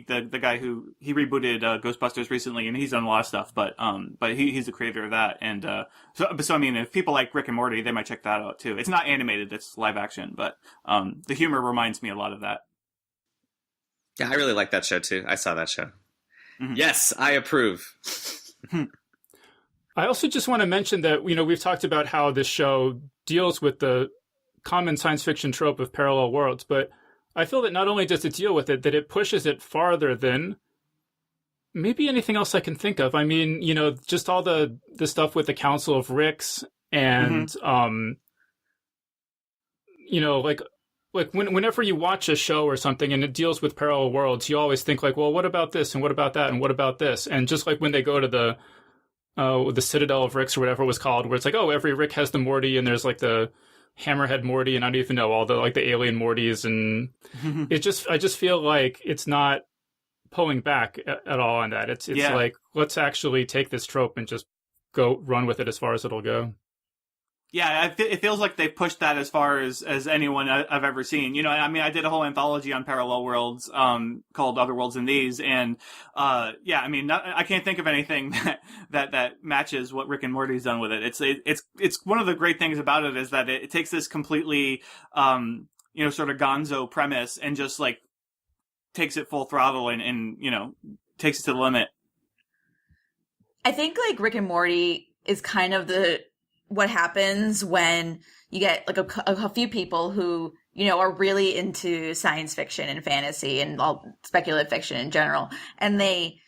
S3: the guy who he rebooted Ghostbusters recently, and he's done a lot of stuff. But he's the creator of that, and so I mean, if people like Rick and Morty, they might check that out too. It's not animated; it's live action, but the humor reminds me a lot of that.
S4: Yeah, I really like that show too. I saw that show. Mm-hmm. Yes, I approve.
S2: I also just want to mention that, you know, we've talked about how this show deals with the common science fiction trope of parallel worlds, but I feel that not only does it deal with it, that it pushes it farther than maybe anything else I can think of. I mean, you know, just all the stuff with the Council of Ricks and, you know, like whenever you watch a show or something and it deals with parallel worlds, you always think like, well, what about this and what about that and what about this? And just like when they go to the Citadel of Ricks or whatever it was called, where it's like, oh, every Rick has the Morty and there's like the Hammerhead Morty and I don't even know all the like the alien Mortys, and I just feel like it's not pulling back at all on that. It's like, let's actually take this trope and just go run with it as far as it'll go.
S3: Yeah, it feels like they've pushed that as far as anyone I've ever seen. You know, I mean, I did a whole anthology on parallel worlds called Other Worlds Than These, and yeah, I mean, I can't think of anything that matches what Rick and Morty's done with it. It's one of the great things about it is that it takes this completely you know, sort of gonzo premise and just like takes it full throttle and you know, takes it to the limit.
S5: I think like Rick and Morty is kind of what happens when you get like a few people who, you know, are really into science fiction and fantasy and all speculative fiction in general. And they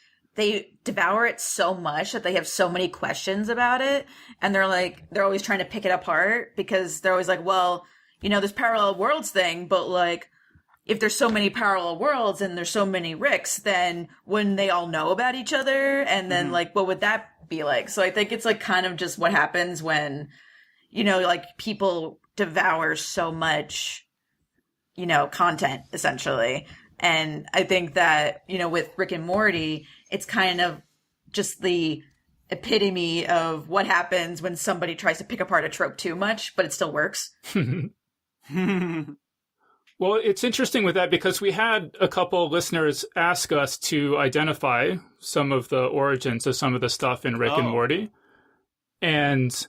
S5: devour it so much that they have so many questions about it. And they're always trying to pick it apart because they're always like, well, you know, this parallel worlds thing, but like, if there's so many parallel worlds and there's so many Ricks, then wouldn't they all know about each other? And then like, what would that be like? So I think it's like kind of just what happens when, you know, like people devour so much, you know, content essentially. And I think that, you know, with Rick and Morty, it's kind of just the epitome of what happens when somebody tries to pick apart a trope too much, but it still works.
S2: Well, it's interesting with that because we had a couple listeners ask us to identify some of the origins of some of the stuff in Rick and Morty. And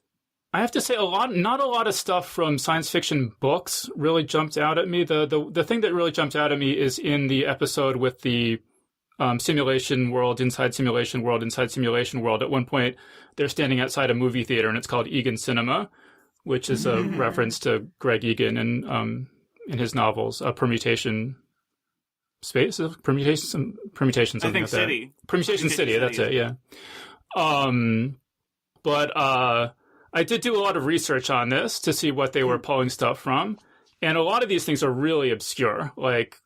S2: I have to say not a lot of stuff from science fiction books really jumped out at me. The thing that really jumped out at me is in the episode with the simulation world, inside simulation world, inside simulation world. At one point, they're standing outside a movie theater and it's called Egan Cinema, which is a reference to Greg Egan and in his novels, Permutation Space, Permutation, something
S3: I think
S2: like
S3: City.
S2: that. Permutation City, that's it, yeah. But I did do a lot of research on this to see what they were pulling stuff from, and a lot of these things are really obscure, like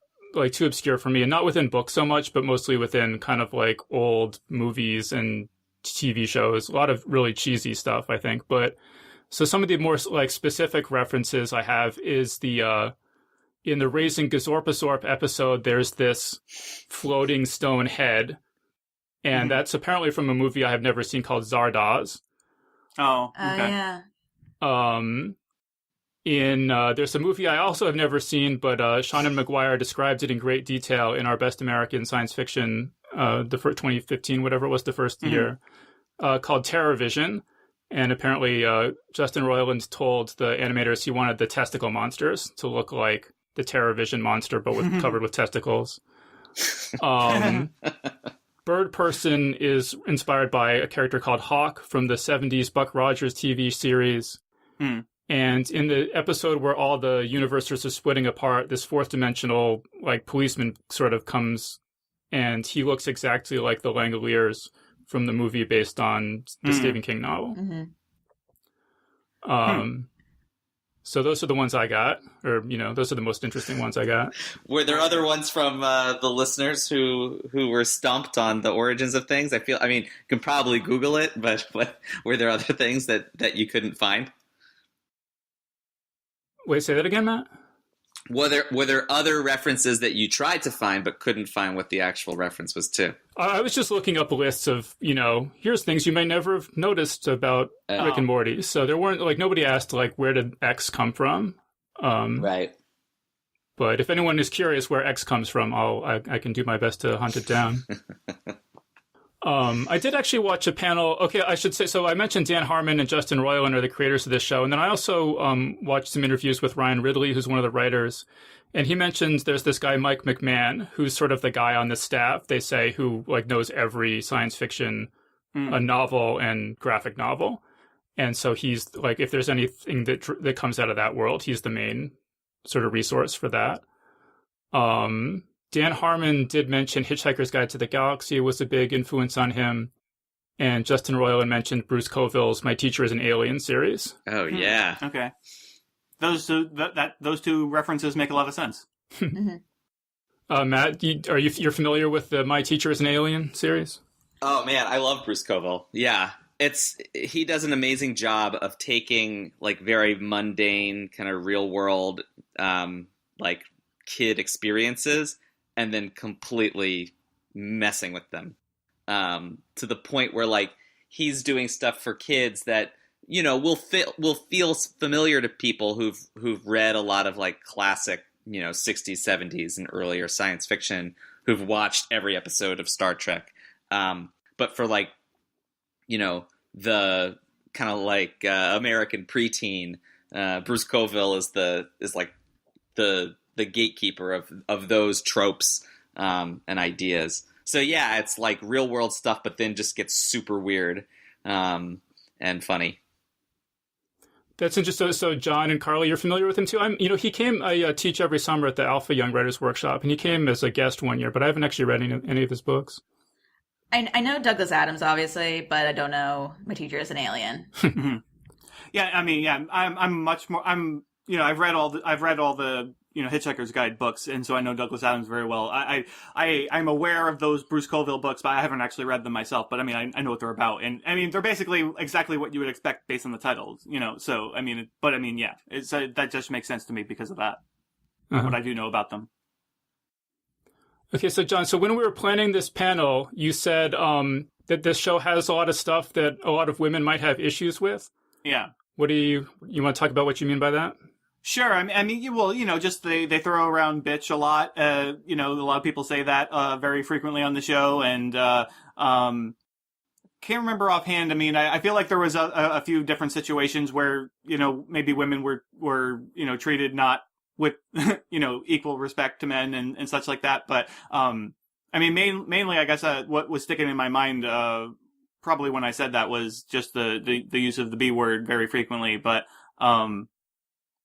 S2: too obscure for me, and not within books so much, but mostly within kind of like old movies and TV shows. A lot of really cheesy stuff, I think. But so some of the more like specific references I have is the in the Raising Gazorpazorp episode, there's this floating stone head And that's apparently from a movie I have never seen called Zardoz.
S3: Oh, okay.
S5: Yeah.
S2: There's a movie I also have never seen, but Shannon McGuire describes it in great detail in our Best American Science Fiction, the 2015, whatever it was, the first year, called Terror Vision. And apparently Justin Roiland told the animators he wanted the testicle monsters to look like the Terror Vision monster, but covered with testicles. Bird Person is inspired by a character called Hawk from the 70s Buck Rogers TV series. And in the episode where all the universes are splitting apart, this fourth dimensional like policeman sort of comes, and he looks exactly like the Langoliers from the movie based on the Stephen King novel. So those are the ones I got, or those are the most interesting ones I got.
S4: Were there other ones from the listeners who were stumped on the origins of things? I mean, you can probably Google it, but were there other things that you couldn't find?
S2: Wait, say that again, Matt?
S4: Were there other references that you tried to find but couldn't find what the actual reference was to?
S2: I was just looking up lists of, here's things you may never have noticed about Rick and Morty. So there weren't, nobody asked, where did X come from?
S4: Right.
S2: But if anyone is curious where X comes from, I can do my best to hunt it down. I did actually watch a panel. Okay, I should say, so I mentioned Dan Harmon and Justin Roiland are the creators of this show. And then I also watched some interviews with Ryan Ridley, who's one of the writers. And he mentions there's this guy, Mike McMahon, who's sort of the guy on the staff, they say, who knows every science fiction novel and graphic novel. And so he's if there's anything that comes out of that world, he's the main sort of resource for that. Dan Harmon did mention Hitchhiker's Guide to the Galaxy was a big influence on him. And Justin Roiland mentioned Bruce Coville's My Teacher is an Alien series.
S4: Oh, yeah.
S3: Okay. Those two references make a lot of sense.
S2: Matt, you're familiar with the My Teacher is an Alien series?
S4: Oh, man, I love Bruce Coville. Yeah. He does an amazing job of taking, very mundane, kind of real world, kid experiences and then completely messing with them to the point where he's doing stuff for kids that will feel familiar to people who've read a lot of classic 60s, 70s and earlier science fiction, who've watched every episode of Star Trek, but for the kind of American preteen, Bruce Coville is the gatekeeper of those tropes and ideas. So yeah, it's real world stuff, but then just gets super weird and funny.
S2: That's interesting. So John and Carli, you're familiar with him too. He came. I teach every summer at the Alpha Young Writers Workshop, and he came as a guest one year, but I haven't actually read any of his books.
S5: I know Douglas Adams, obviously, but I don't know My Teacher is an Alien.
S3: Yeah, I mean, yeah, I'm much more. I've read all the Hitchhiker's Guide books, and so I know Douglas Adams very well. I'm aware of those Bruce Coville books, but I haven't actually read them myself. But I mean, I know what they're about, and I mean, they're basically exactly what you would expect based on the titles, So I mean, yeah, that just makes sense to me because of that. What I do know about them.
S2: Okay, so John, when we were planning this panel, you said that this show has a lot of stuff that a lot of women might have issues with.
S3: Yeah.
S2: What do you want to talk about? What you mean by that?
S3: Sure. I mean, just they throw around bitch a lot. A lot of people say that very frequently on the show, and can't remember offhand. I mean, I feel like there was a few different situations where maybe women were treated not with equal respect to men and such like that. But I mean, mainly, I guess what was sticking in my mind probably when I said that was just the use of the B word very frequently. But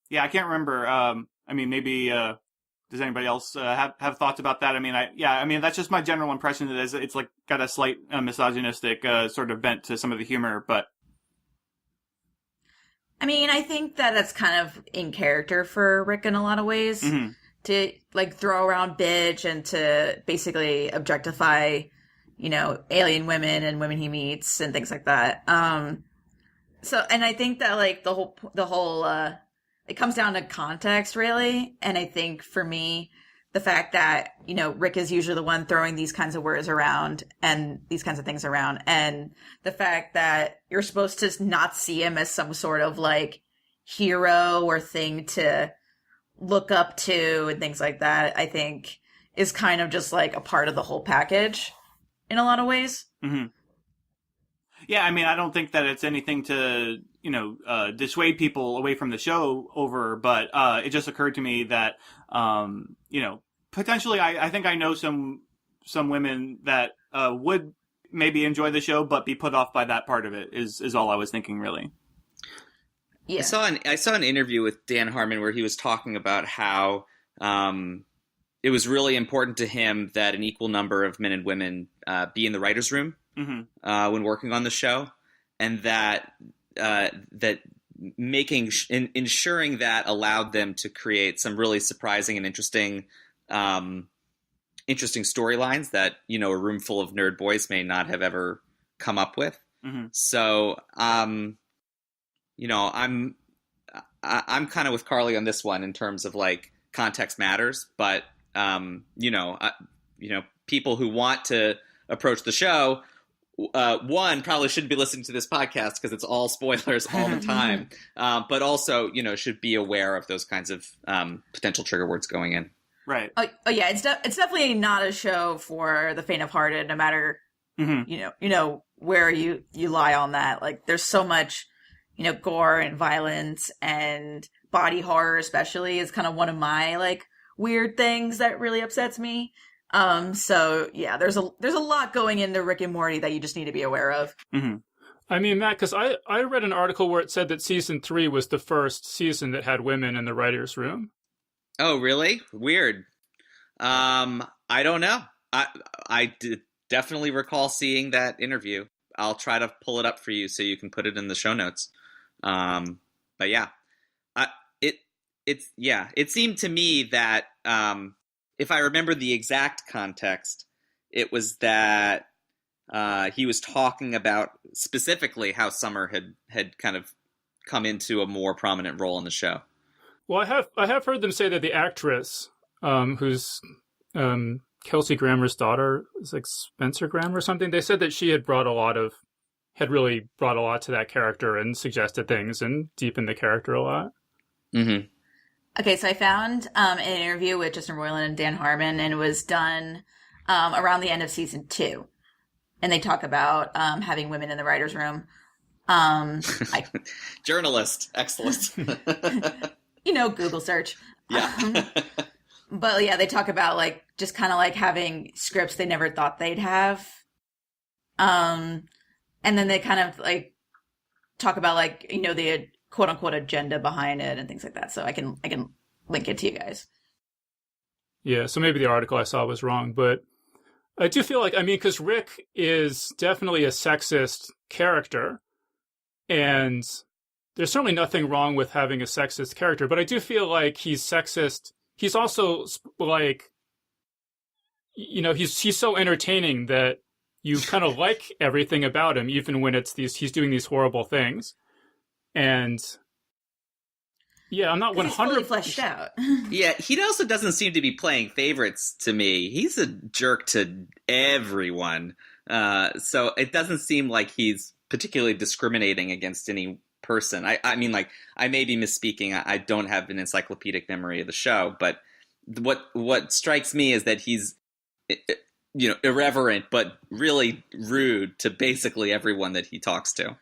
S3: yeah, I can't remember. I mean, maybe does anybody else have thoughts about that? I mean, that's just my general impression. That it's got a slight misogynistic sort of bent to some of the humor, but.
S5: I mean, I think that that's kind of in character for Rick in a lot of ways. Mm-hmm. To throw around bitch and to basically objectify, alien women and women he meets and things like that. So, and I think that the whole it comes down to context really. And I think for me, the fact that, Rick is usually the one throwing these kinds of words around and these kinds of things around. And the fact that you're supposed to not see him as some sort of like hero or thing to look up to and things like that, I think is kind of just like a part of the whole package in a lot of ways.
S3: Mm-hmm. Yeah, I mean, I don't think that it's anything to, dissuade people away from the show over, but it just occurred to me that, potentially I think I know some women that would maybe enjoy the show, but be put off by that part of it is all I was thinking, really.
S5: Yeah.
S4: I saw an interview with Dan Harmon where he was talking about how it was really important to him that an equal number of men and women be in the writer's room when working on the show, and that ensuring that allowed them to create some really surprising and interesting storylines that a room full of nerd boys may not have ever come up with. So I'm kind of with Carli on this one in terms of like context matters, but people who want to approach the show, one, probably shouldn't be listening to this podcast because it's all spoilers all the time, but also should be aware of those kinds of potential trigger words going in.
S3: Right.
S5: Oh yeah, it's definitely not a show for the faint of hearted, no matter where you lie on that. Like, there's so much gore and violence and body horror, especially, is kind of one of my like weird things that really upsets me. So yeah, there's a lot going into Rick and Morty that you just need to be aware of.
S2: I mean, Matt, because I read an article where it said that season 3 was the first season that had women in the writer's room.
S4: Oh, really? Weird. I don't know. I definitely recall seeing that interview. I'll try to pull it up for you so you can put it in the show notes. But yeah, it seemed to me that if I remember the exact context, it was that he was talking about specifically how Summer had kind of come into a more prominent role in the show.
S2: Well, I have heard them say that the actress, who's Kelsey Grammer's daughter, is like Spencer Grammer or something. They said that she had really brought a lot to that character and suggested things and deepened the character a lot.
S4: Mm-hmm.
S5: Okay, so I found an interview with Justin Roiland and Dan Harmon, and it was done around the end of season 2. And they talk about having women in the writer's room.
S4: Journalist, excellent.
S5: Google search.
S4: Yeah.
S5: But yeah, they talk about like just kind of like having scripts they never thought they'd have. And then they kind of like talk about like, the quote unquote agenda behind it and things like that. So I can link it to you guys.
S2: Yeah. So maybe the article I saw was wrong, but I do feel like, because Rick is definitely a sexist character, and there's certainly nothing wrong with having a sexist character, but I do feel like he's sexist. He's also like, he's so entertaining that you kind of like everything about him, even when he's doing these horrible things. And yeah, I'm not 100%
S5: fully fleshed out.
S4: Yeah, he also doesn't seem to be playing favorites to me. He's a jerk to everyone. So it doesn't seem like he's particularly discriminating against any person. I mean, like, I may be misspeaking. I don't have an encyclopedic memory of the show, but what strikes me is that he's, irreverent, but really rude to basically everyone that he talks to.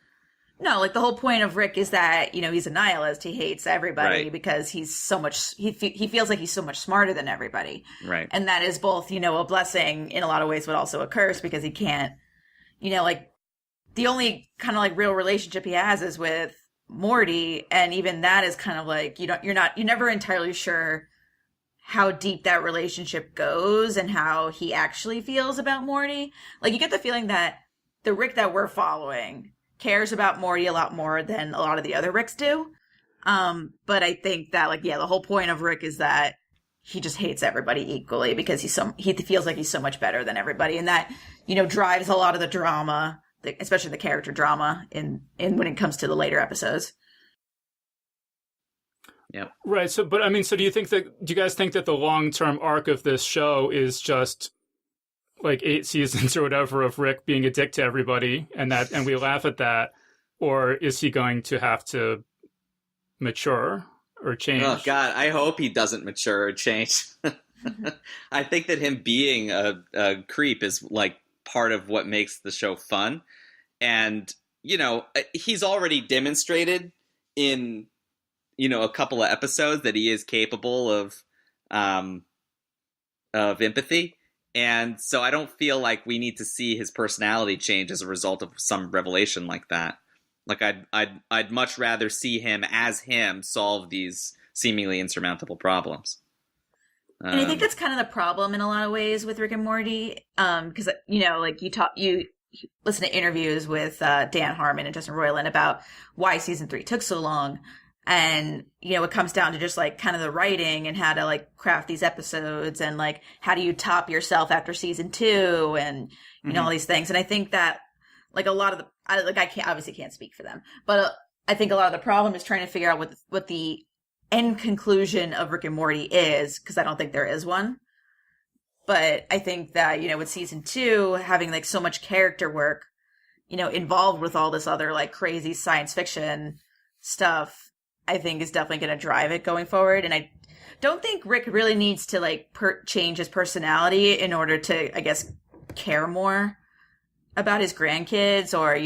S5: No, like the whole point of Rick is that, he's a nihilist. He hates everybody
S4: right.
S5: because he's so much, he feels like he's so much smarter than everybody.
S4: Right.
S5: And that is both, a blessing in a lot of ways, but also a curse because he can't, like the only kind of like real relationship he has is with Morty. And even that is kind of like, you're never entirely sure how deep that relationship goes and how he actually feels about Morty. Like, you get the feeling that the Rick that we're following cares about Morty a lot more than a lot of the other Ricks do. But I think that, like, yeah, the whole point of Rick is that he just hates everybody equally because he feels like he's so much better than everybody. And that, drives a lot of the drama, especially the character drama in when it comes to the later episodes.
S4: Yep.
S2: Right. So, but I mean, so do you guys think that the long-term arc of this show is just like 8 seasons or whatever of Rick being a dick to everybody and we laugh at that? Or is he going to have to mature or change?
S4: Oh God, I hope he doesn't mature or change. I think that him being a creep is like part of what makes the show fun. And, he's already demonstrated in, a couple of episodes that he is capable of empathy. And so I don't feel like we need to see his personality change as a result of some revelation like that. Like I'd much rather see him as him solve these seemingly insurmountable problems.
S5: And I think that's kind of the problem in a lot of ways with Rick and Morty, because like you listen to interviews with Dan Harmon and Justin Roiland about why season 3 took so long, and it comes down to just like kind of the writing and how to like craft these episodes and like how do you top yourself after season 2 and all these things. And I think that like a lot of the I can't speak for them, but I think a lot of the problem is trying to figure out what the end conclusion of Rick and Morty is, because I don't think there is one. But I think that, with season 2 having like so much character work, involved with all this other like crazy science fiction stuff, I think is definitely going to drive it going forward. And I don't think Rick really needs to like change his personality in order to, I guess, care more about his grandkids or,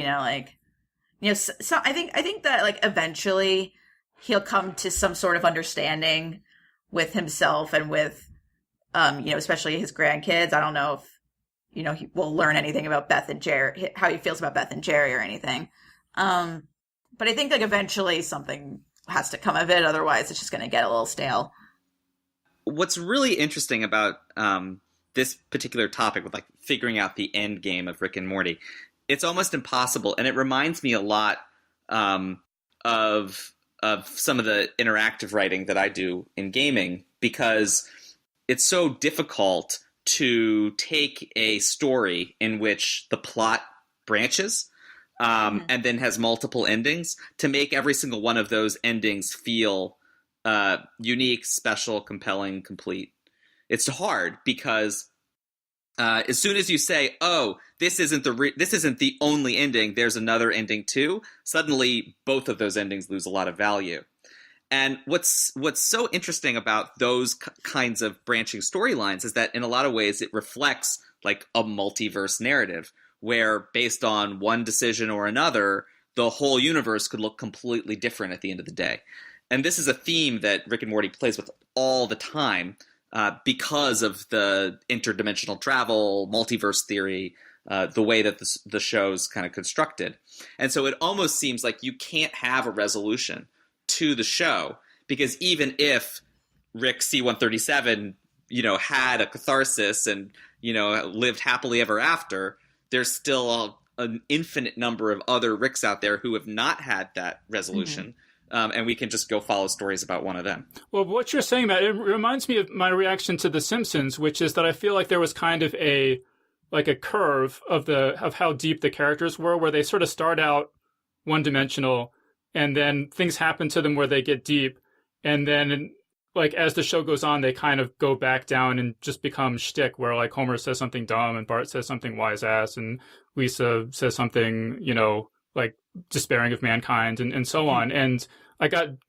S5: so I think that like eventually he'll come to some sort of understanding with himself and with, especially his grandkids. I don't know if, he will learn anything about Beth and Jerry, how he feels about Beth and Jerry or anything. But I think like eventually something has to come of it. Otherwise it's just going to get a little stale.
S4: What's really interesting about this particular topic with like figuring out the end game of Rick and Morty, it's almost impossible. And it reminds me a lot of some of the interactive writing that I do in gaming, because it's so difficult to take a story in which the plot branches and then has multiple endings to make every single one of those endings feel unique, special, compelling, complete. It's hard because as soon as you say, "Oh, this isn't the only ending. There's another ending too," suddenly both of those endings lose a lot of value. And what's so interesting about those kinds of branching storylines is that in a lot of ways it reflects like a multiverse narrative, where based on one decision or another, the whole universe could look completely different at the end of the day. And this is a theme that Rick and Morty plays with all the time. Because of the interdimensional travel, multiverse theory, the way that the show's kind of constructed. And so it almost seems like you can't have a resolution to the show, because even if Rick C-137, had a catharsis and, lived happily ever after, there's still an infinite number of other Ricks out there who have not had that resolution. Mm-hmm. And we can just go follow stories about one of them.
S2: Well, what you're saying, Matt, it reminds me of my reaction to The Simpsons, which is that I feel like there was kind of a curve of how deep the characters were, where they sort of start out one-dimensional, and then things happen to them where they get deep, and then like as the show goes on, they kind of go back down and just become shtick, where like Homer says something dumb and Bart says something wise ass and Lisa says something, like despairing of mankind and so on. And I got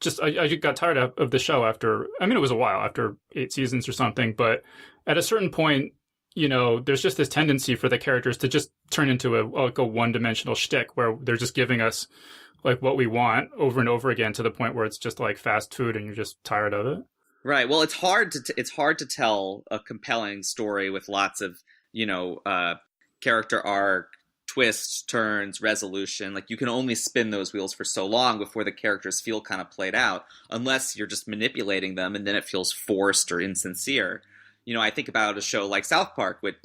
S2: tired of the show after, it was a while, after 8 seasons or something, but at a certain point, there's just this tendency for the characters to just turn into a one-dimensional shtick where they're just giving us like what we want over and over again to the point where it's just like fast food and you're just tired of it.
S4: Right. Well, it's hard to tell a compelling story with lots of, character arc, twists, turns, resolution. Like you can only spin those wheels for so long before the characters feel kind of played out, unless you're just manipulating them and then it feels forced or insincere. I think about a show like South Park, which,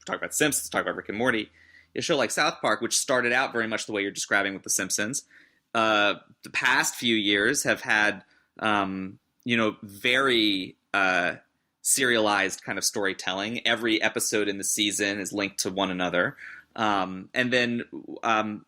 S4: talk about Simpsons, talk about Rick and Morty. A show like South Park, which started out very much the way you're describing with The Simpsons. The past few years have had, very serialized kind of storytelling. Every episode in the season is linked to one another. And then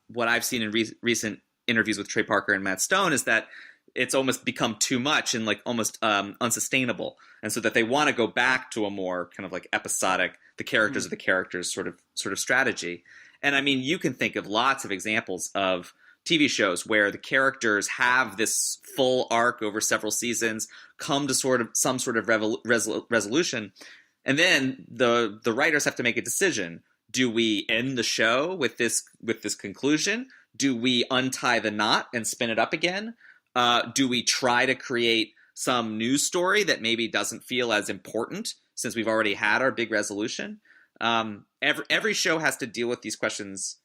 S4: what I've seen in recent interviews with Trey Parker and Matt Stone is that it's almost become too much and like almost unsustainable, and so that they want to go back to a more kind of like episodic, the characters of the characters sort of strategy. And I mean, you can think of lots of examples of TV shows where the characters have this full arc over several seasons, come to some sort of resolution, and then the writers have to make a decision. Do we end the show with this conclusion? Do we untie the knot and spin it up again? Do we try to create some new story that maybe doesn't feel as important since we've already had our big resolution? Every show has to deal with these questions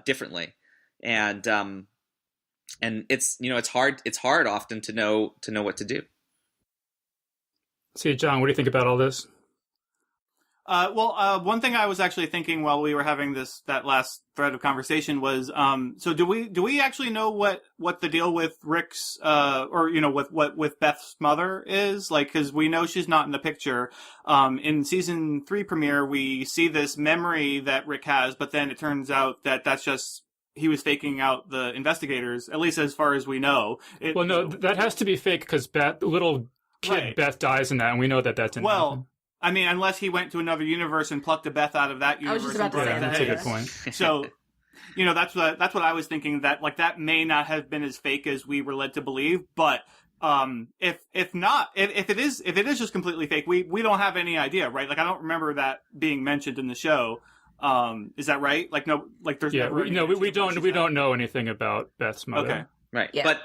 S4: differently, and it's it's hard often to know what to do.
S2: See, John, what do you think about all this?
S3: One thing I was actually thinking while we were having that last thread of conversation was, so do we actually know what the deal with Rick's, with Beth's mother is? Like, cause we know she's not in the picture. In season 3 premiere, we see this memory that Rick has, but then it turns out that that's just, he was faking out the investigators, at least as far as we know.
S2: That has to be fake because little kid Beth dies in that, and we know that didn't happen.
S3: I mean, unless he went to another universe and plucked a Beth out of that universe.
S5: I was just about to say
S2: that's a good point.
S3: So, that's what I was thinking, that like that may not have been as fake as we were led to believe. But if it is just completely fake, we don't have any idea, right? Like I don't remember that being mentioned in the show. Is that right? Like no, like there's
S2: we don't know anything about Beth's mother.
S3: Okay.
S4: Right.
S5: Yeah.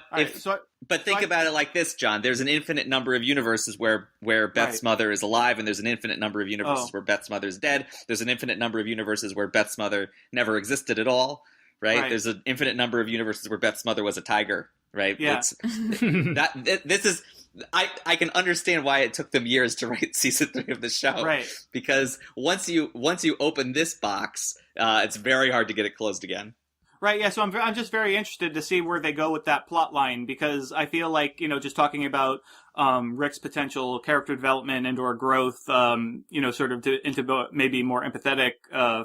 S4: But think about it like this, John. There's an infinite number of universes where Beth's mother is alive, and there's an infinite number of universes where Beth's mother is dead. There's an infinite number of universes where Beth's mother never existed at all, right? There's an infinite number of universes where Beth's mother was a tiger, right?
S3: Yeah.
S4: I can understand why it took them years to write season 3 of the show,
S3: right?
S4: Because once you open this box, it's very hard to get it closed again.
S3: Right, yeah, so I'm just very interested to see where they go with that plot line, because I feel like, just talking about Rick's potential character development and or growth, sort of into maybe more empathetic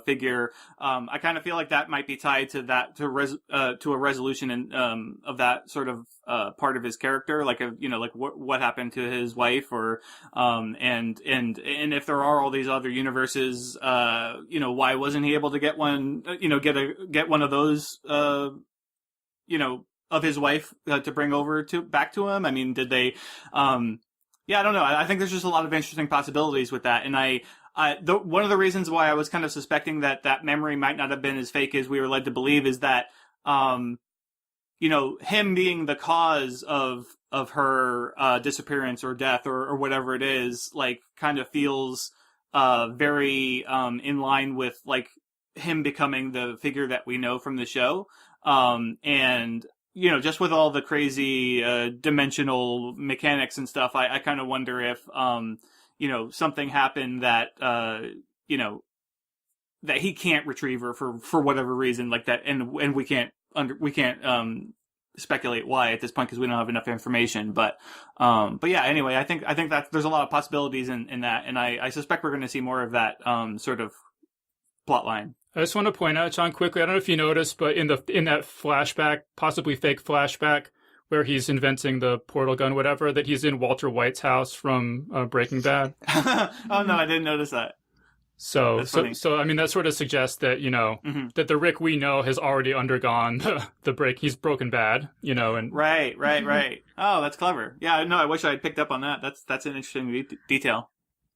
S3: figure, I kind of feel like that might be tied to that, to a resolution of that sort of part of his character, like what happened to his wife, or and if there are all these other universes, why wasn't he able to get one, get one of those, of his wife to bring over back to him? I mean, did they? I don't know. I think there's just a lot of interesting possibilities with that, and one of the reasons why I was kind of suspecting that memory might not have been as fake as we were led to believe is that, him being the cause of her disappearance or death or whatever it is, like, kind of feels very in line with like him becoming the figure that we know from the show, and just with all the crazy dimensional mechanics and stuff, I kind of wonder if something happened that that he can't retrieve her for whatever reason, like that, and we can't speculate why at this point because we don't have enough information. But yeah, anyway, I think that there's a lot of possibilities in that, and I suspect we're going to see more of that sort of plot line.
S2: I just want to point out, John, quickly, I don't know if you noticed, but in that flashback, possibly fake flashback, where he's inventing the portal gun, whatever, that he's in Walter White's house from Breaking Bad.
S3: Oh no, I didn't notice that.
S2: So I mean, that sort of suggests that that the Rick we know has already undergone the break. He's broken bad, and
S3: right. Oh, that's clever. Yeah, no, I wish I had picked up on that. That's an interesting detail.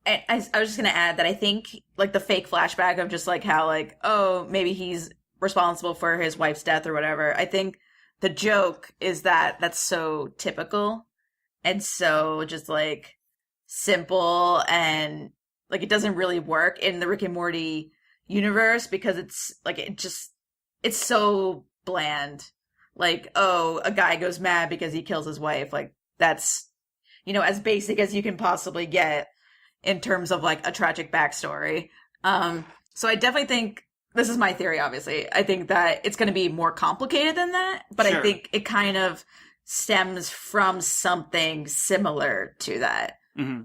S5: And I was just going to add that I think, like, the fake flashback of just, like, how, like, oh, maybe he's responsible for his wife's death or whatever. I think the joke is that that's so typical and so just, like, simple, and, like, it doesn't really work in the Rick and Morty universe because it's, like, it's so bland. Like, oh, a guy goes mad because he kills his wife. Like, that's, as basic as you can possibly get in terms of, like, a tragic backstory. So I definitely think, this is my theory, obviously, I think that it's going to be more complicated than that, but sure. I think it kind of stems from something similar to that.
S3: Mm-hmm.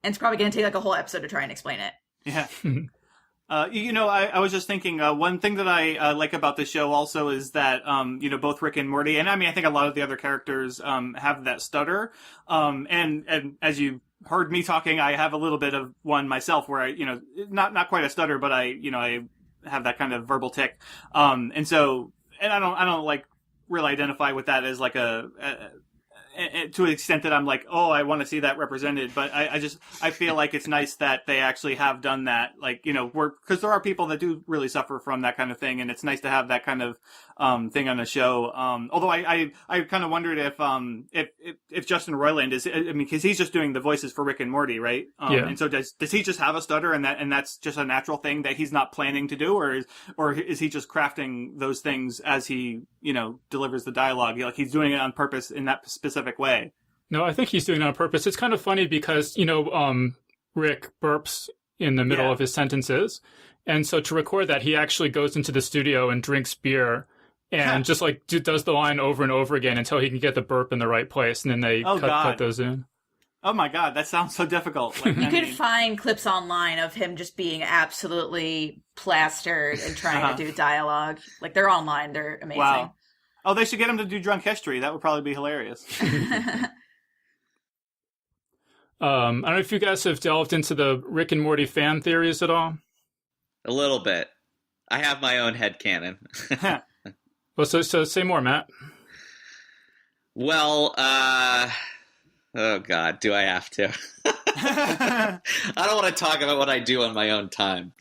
S5: And it's probably going to take, like, a whole episode to try and explain it.
S3: Yeah. I was just thinking, one thing that I like about the show also is that, both Rick and Morty, and I mean, I think a lot of the other characters have that stutter. And as you heard me talking, I have a little bit of one myself where I, not quite a stutter, but I have that kind of verbal tick. And I don't like really identify with that as like to an extent that I'm like, oh, I want to see that represented. But I feel like it's nice that they actually have done that. Like, because there are people that do really suffer from that kind of thing. And it's nice to have that kind of thing on the show. Although I kind of wondered if Justin Roiland because he's just doing the voices for Rick and Morty, right?
S2: Yeah.
S3: And so does he just have a stutter and that's just a natural thing that he's not planning to do? Or is he just crafting those things as he, delivers the dialogue? Like he's doing it on purpose in that specific way.
S2: No, I think he's doing it on purpose. It's kind of funny because, Rick burps in the middle of his sentences. And so to record that, he actually goes into the studio and drinks beer and just like does the line over and over again until he can get the burp in the right place. And then they cut those in.
S3: Oh my God, that sounds so difficult. Like,
S5: you could find clips online of him just being absolutely plastered and trying to do dialogue. Like they're online. They're amazing.
S3: Wow. Oh, they should get him to do drunk history. That would probably be hilarious.
S2: I don't know if you guys have delved into the Rick and Morty fan theories at all.
S4: A little bit. I have my own headcanon.
S2: Well, so say more, Matt.
S4: Well, oh God, do I have to? I don't want to talk about what I do on my own time.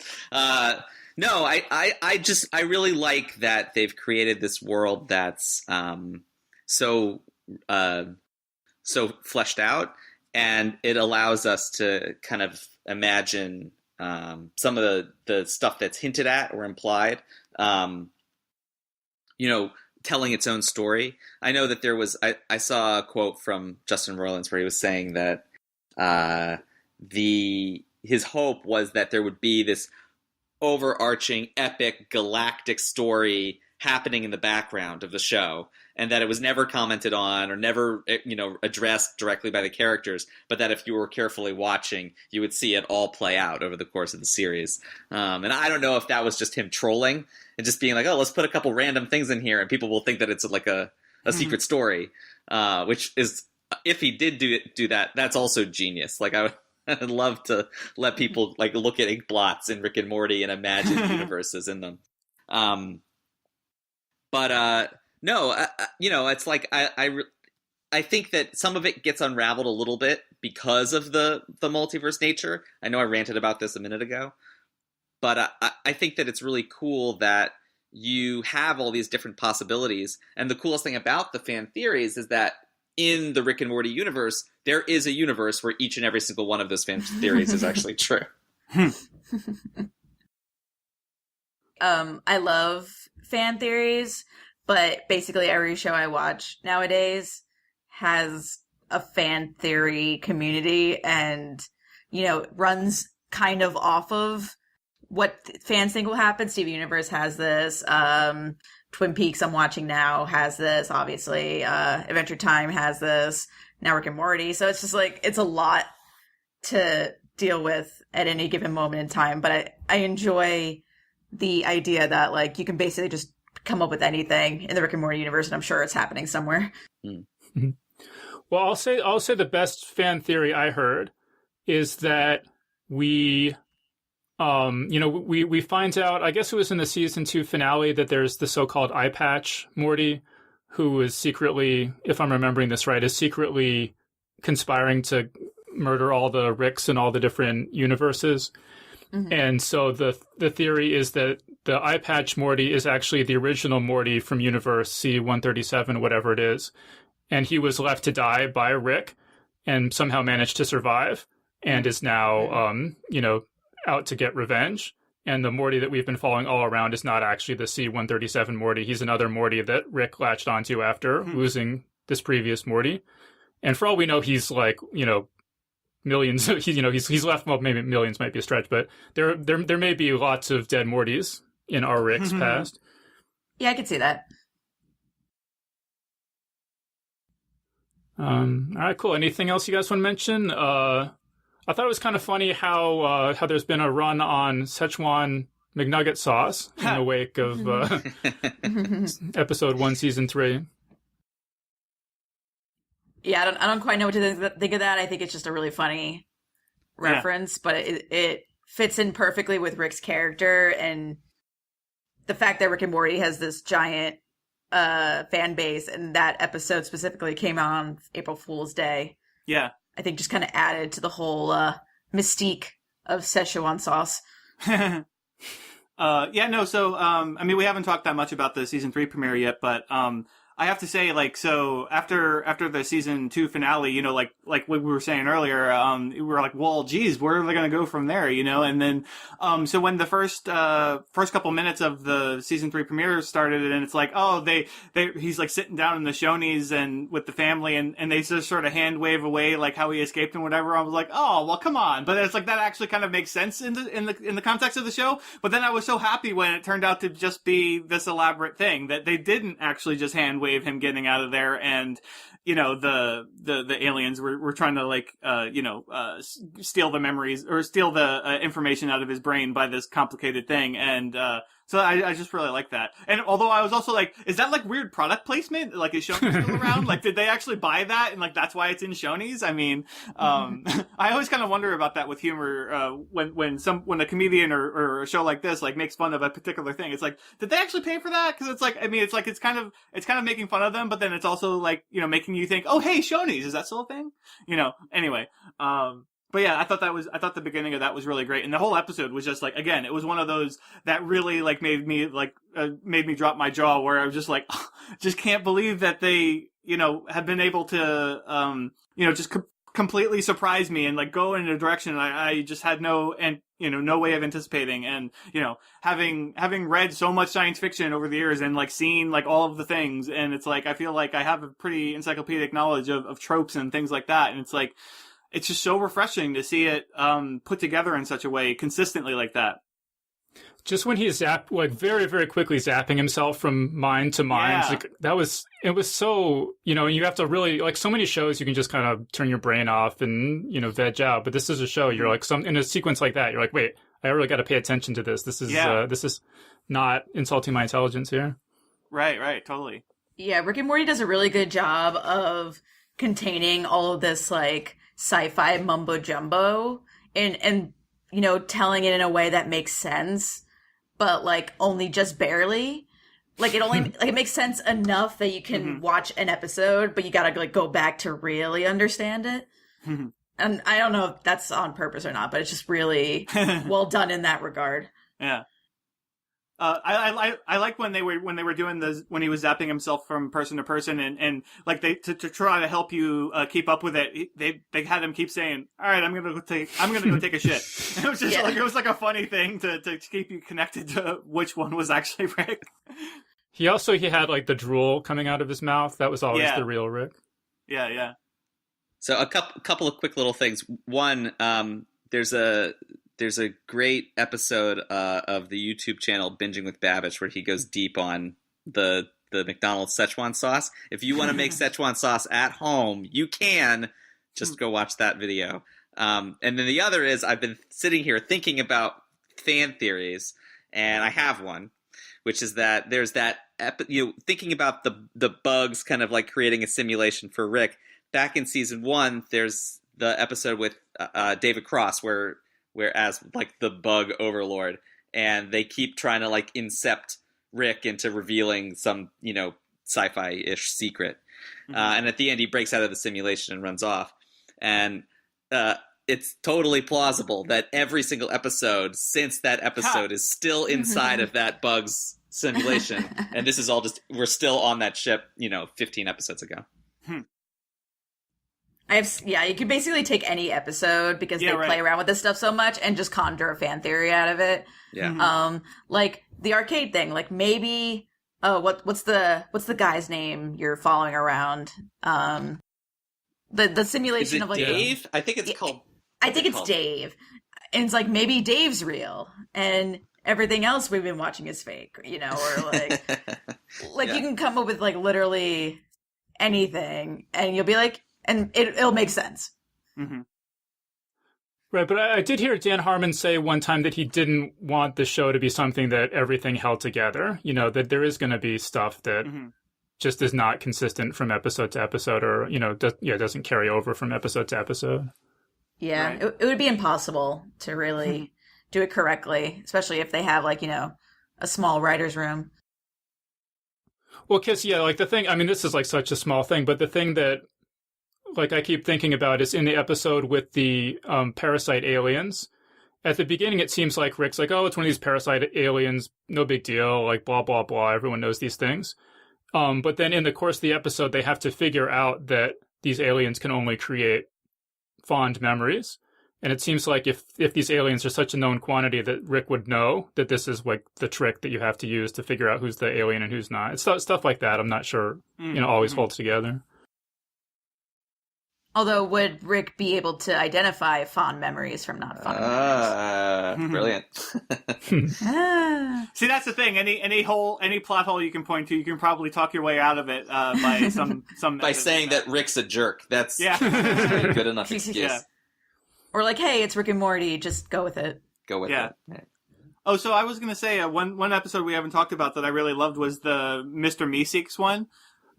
S4: No, I really like that they've created this world that's so fleshed out, and it allows us to kind of imagine some of the stuff that's hinted at or implied. Telling its own story. I know that there was I saw a quote from Justin Roiland where he was saying that his hope was that there would be this overarching, epic, galactic story happening in the background of the show, and that it was never commented on or never, addressed directly by the characters, but that if you were carefully watching, you would see it all play out over the course of the series. And I don't know if that was just him trolling and just being like, oh, let's put a couple random things in here and people will think that it's like a secret story, which is, if he did do that, that's also genius. Like I'd love to let people like look at ink blots in Rick and Morty and imagine universes in them. No, it's like I think that some of it gets unraveled a little bit because of the multiverse nature. I know I ranted about this a minute ago, but I think that it's really cool that you have all these different possibilities. And the coolest thing about the fan theories is that in the Rick and Morty universe, there is a universe where each and every single one of those fan theories is actually true.
S5: I love fan theories, but basically every show I watch nowadays has a fan theory community and, runs kind of off of what fans think will happen. Steven Universe has this. Twin Peaks I'm watching now has this, obviously. Adventure Time has this. Now Rick and Morty. So it's just like, it's a lot to deal with at any given moment in time. But I enjoy the idea that like you can basically just come up with anything in the Rick and Morty universe, and I'm sure it's happening somewhere.
S2: Mm-hmm. Well, I'll say the best fan theory I heard is that we find out, I guess it was in the season 2 finale, that there's the so-called eye patch Morty, who is secretly, if I'm remembering this right, is secretly conspiring to murder all the Ricks in all the different universes. Mm-hmm. And so the theory is that the eye patch Morty is actually the original Morty from universe C-137, whatever it is. And he was left to die by Rick and somehow managed to survive and is now, out to get revenge. And the Morty that we've been following all around is not actually the C-137 Morty. He's another Morty that Rick latched onto after losing this previous Morty. And for all we know, he's like, millions. He's left. Well, maybe millions might be a stretch, but there may be lots of dead Mortys in our Rick's past.
S5: Yeah, I could see that.
S2: All right, cool. Anything else you guys want to mention? I thought it was kind of funny how there's been a run on Szechuan McNugget sauce in the wake of episode 1, season 3.
S5: Yeah, I don't quite know what to think of that. I think it's just a really funny reference, but it fits in perfectly with Rick's character, and the fact that Rick and Morty has this giant fan base, and that episode specifically came out on April Fool's Day.
S3: Yeah.
S5: I think just kind of added to the whole mystique of Szechuan sauce.
S3: So, I mean, we haven't talked that much about the season 3 premiere yet, but I have to say, like, so after the season 2 finale, you know, like what we were saying earlier, we were like, well, geez, where are they going to go from there, you know? And then, so when the first couple minutes of the season 3 premiere started, and it's like, oh, he's like sitting down in the Shoney's and with the family, and they just sort of hand wave away, like how he escaped and whatever. I was like, oh, well, come on. But it's like, that actually kind of makes sense in the context of the show. But then I was so happy when it turned out to just be this elaborate thing that they didn't actually just hand wave him getting out of there, and you know the aliens were trying to like steal the memories or steal the information out of his brain by this complicated thing, and so I just really like that. And although I was also like, is that like weird product placement? Like, is Shoney's still around? Like, did they actually buy that and like that's why it's in Shoney's? I mean, I always kind of wonder about that with humor when a comedian or a show like this like makes fun of a particular thing. It's like, did they actually pay for that? Because it's like, I mean, it's like it's kind of making fun of them, but then it's also like, you know, making you think, oh, hey, Shoney's, is that still a thing? You know. Anyway. But yeah, I thought the beginning of that was really great, and the whole episode was just like, again, it was one of those that really like made me drop my jaw, where I was just like, oh, just can't believe that they, you know, have been able to, just completely surprise me and like go in a direction I just had no way of anticipating, and you know, having read so much science fiction over the years and like seen like all of the things, and it's like I feel like I have a pretty encyclopedic knowledge of tropes and things like that, and it's like, it's just so refreshing to see it put together in such a way consistently like that.
S2: Just when he zapped, like very, very quickly zapping himself from mind to mind,
S3: Yeah.
S2: like, it was so, you know, you have to really, like so many shows, you can just kind of turn your brain off and, you know, veg out. But this is a show, you're like, in a sequence like that, you're like, wait, I really got to pay attention to this. This is not insulting my intelligence here.
S3: Right, totally.
S5: Yeah, Rick and Morty does a really good job of containing all of this, like, sci-fi mumbo jumbo and you know, telling it in a way that makes sense, but like only just barely. Like it only like it makes sense enough that you can watch an episode, but you gotta like go back to really understand it. And I don't know if that's on purpose or not, but it's just really well done in that regard.
S3: Yeah. I like when they were doing this, when he was zapping himself from person to person, and like they to try to help you keep up with it, they had him keep saying, all right, I'm gonna go take a shit. And it was just like, it was like a funny thing to keep you connected to which one was actually Rick.
S2: He had like the drool coming out of his mouth. That was always the real Rick.
S3: Yeah.
S4: So a couple of quick little things. One, there's a great episode of the YouTube channel Binging with Babbage where he goes deep on the McDonald's Szechuan sauce. If you want to make Szechuan sauce at home, you can. Just go watch that video. And then the other is, I've been sitting here thinking about fan theories, and I have one, which is that there's that thinking about the bugs kind of like creating a simulation for Rick. Back in season 1, there's the episode with David Cross whereas like the bug overlord, and they keep trying to like incept Rick into revealing some, you know, sci-fi-ish secret. And at the end he breaks out of the simulation and runs off. And it's totally plausible that every single episode since that episode is still inside of that bug's simulation. And this is all just, we're still on that ship, you know, 15 episodes ago.
S5: You can basically take any episode because they play around with this stuff so much and just conjure a fan theory out of it.
S4: Yeah.
S5: Like the arcade thing, like maybe, what's the guy's name you're following around? The simulation
S4: is it
S5: of like
S4: Dave? I think it's called.
S5: I think it's Dave, and it's like maybe Dave's real and everything else we've been watching is fake, you know, or like you can come up with like literally anything, and you'll be like. And it'll make sense.
S2: Right, but I did hear Dan Harmon say one time that he didn't want the show to be something that everything held together. You know, that there is going to be stuff that just is not consistent from episode to episode, or doesn't carry over from episode to episode.
S5: Yeah,
S3: Right.
S5: it would be impossible to really do it correctly, especially if they have a small writer's room.
S2: Well, because, the thing, I mean, this is such a small thing, but the thing that I keep thinking about is in the episode with the parasite aliens. At the beginning, it seems like Rick's oh, it's one of these parasite aliens, no big deal, blah, blah, blah, everyone knows these things. But then in the course of the episode, they have to figure out that these aliens can only create fond memories. And it seems like if these aliens are such a known quantity that Rick would know that this is the trick that you have to use to figure out who's the alien and who's not. It's stuff like that. I'm not sure, always holds together.
S5: Although, would Rick be able to identify fond memories from not fond memories?
S4: Brilliant.
S3: See, that's the thing. Any plot hole you can point to, you can probably talk your way out of it by some
S4: By saying that Rick's a jerk. That's
S3: yeah.
S4: a good enough excuse.
S3: Yeah.
S5: Or hey, it's Rick and Morty, just go with it.
S4: Go with
S3: Yeah.
S4: it. Yeah.
S3: Oh, so I was gonna say one episode we haven't talked about that I really loved was the Mr. Meeseeks one.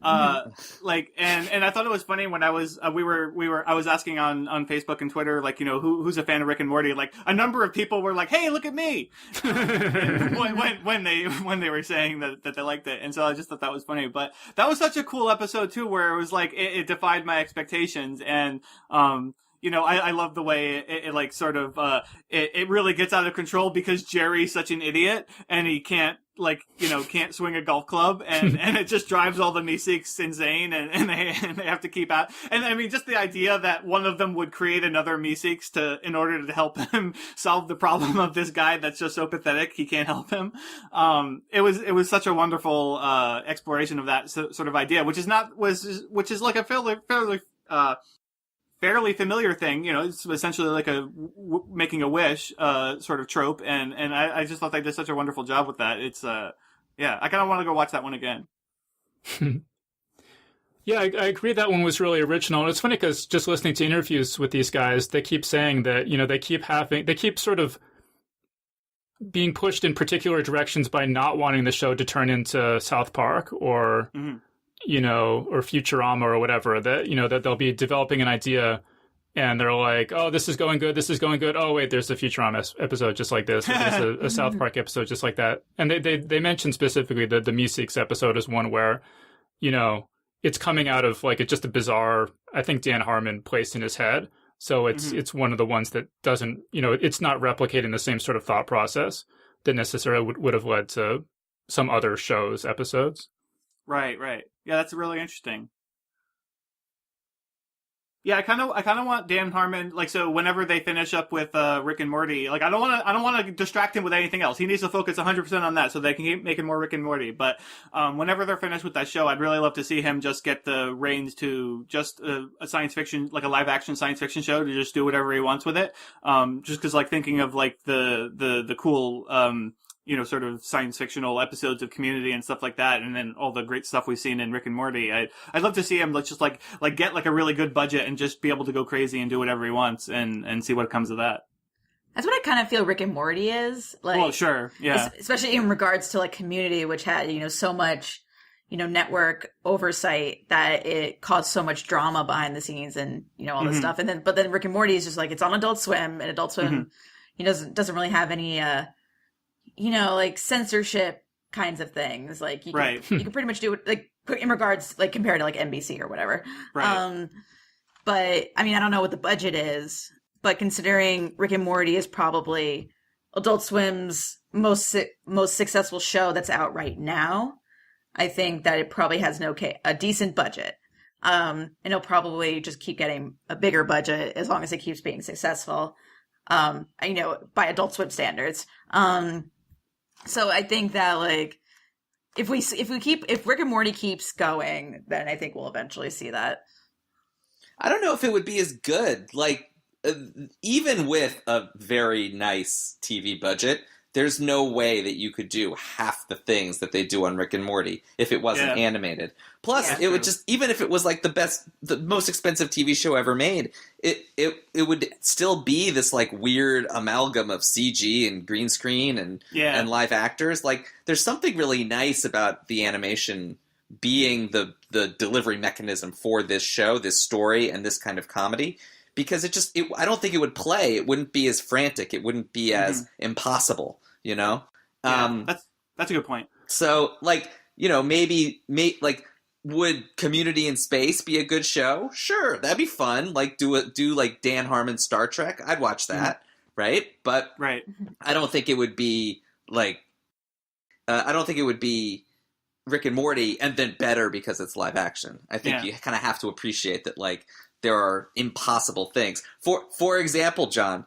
S3: And I thought it was funny when I was I was asking on Facebook and Twitter who's a fan of Rick and Morty, a number of people were hey, look at me when they were saying that they liked it, and so I just thought that was funny. But that was such a cool episode too, where it was it defied my expectations, and I love the way it really gets out of control because Jerry's such an idiot and he can't swing a golf club and it just drives all the Meeseeks insane and they have to keep out. And I mean, just the idea that one of them would create another Meeseeks in order to help him solve the problem of this guy that's just so pathetic he can't help him. It was such a wonderful exploration of that sort of idea, which is a fairly familiar thing, it's essentially making a wish, sort of trope. And I just thought they did such a wonderful job with that. It's, I kind of want to go watch that one again.
S2: Yeah, I agree that one was really original. And it's funny because just listening to interviews with these guys, they keep saying that, they keep sort of being pushed in particular directions by not wanting the show to turn into South Park or, or Futurama or whatever, that they'll be developing an idea and they're oh, this is going good. Oh, wait, there's a Futurama episode just like this. Or there's a South Park episode just like that. And they mentioned specifically the Meeseeks episode as one where, it's coming out of it's just a bizarre, I think Dan Harmon placed in his head. So it's one of the ones that doesn't, it's not replicating the same sort of thought process that necessarily would have led to some other show's episodes. Right.
S3: Yeah, that's really interesting. Yeah, I kind of want Dan Harmon, so whenever they finish up with Rick and Morty, I don't want to distract him with anything else. He needs to focus 100% on that so they can keep making more Rick and Morty. But whenever they're finished with that show, I'd really love to see him just get the reins to just a science fiction, a live action science fiction show to just do whatever he wants with it. Just because thinking of the cool sort of science fictional episodes of Community and stuff like that, and then all the great stuff we've seen in Rick and Morty. I'd love to see him just get a really good budget and just be able to go crazy and do whatever he wants and see what comes of that.
S5: That's what I kind of feel Rick and Morty is.
S3: Well, sure, yeah.
S5: Especially in regards to Community, which had, so much, network oversight that it caused so much drama behind the scenes and, all this stuff. But then Rick and Morty is just it's on Adult Swim, and Adult Swim, doesn't really have any, censorship kinds of things. You can pretty much do it, in regards, compared to NBC or whatever.
S3: Right.
S5: But I mean, I don't know what the budget is, but considering Rick and Morty is probably Adult Swim's most successful show that's out right now, I think that it probably has a decent budget. And it'll probably just keep getting a bigger budget as long as it keeps being successful. By Adult Swim standards. So I think that if Rick and Morty keeps going, then I think we'll eventually see that.
S4: I don't know if it would be as good. Even with a very nice TV budget, there's no way that you could do half the things that they do on Rick and Morty if it wasn't animated. Plus, it would just, even if it was like the most expensive TV show ever made, it would still be this like weird amalgam of CG and green screen and live actors. Like, there's something really nice about the animation being the delivery mechanism for this show, this story, and this kind of comedy. Because I don't think it would play. It wouldn't be as frantic. It wouldn't be as impossible, you know?
S3: Yeah, that's a good point.
S4: So, like, you know, maybe would Community in Space be a good show? Sure, that'd be fun. Like, do like Dan Harmon's Star Trek. I'd watch that, right? But I don't think it would be like, I don't think it would be Rick and Morty and then better because it's live action. I think you kind of have to appreciate that, like, there are impossible things. For example, John,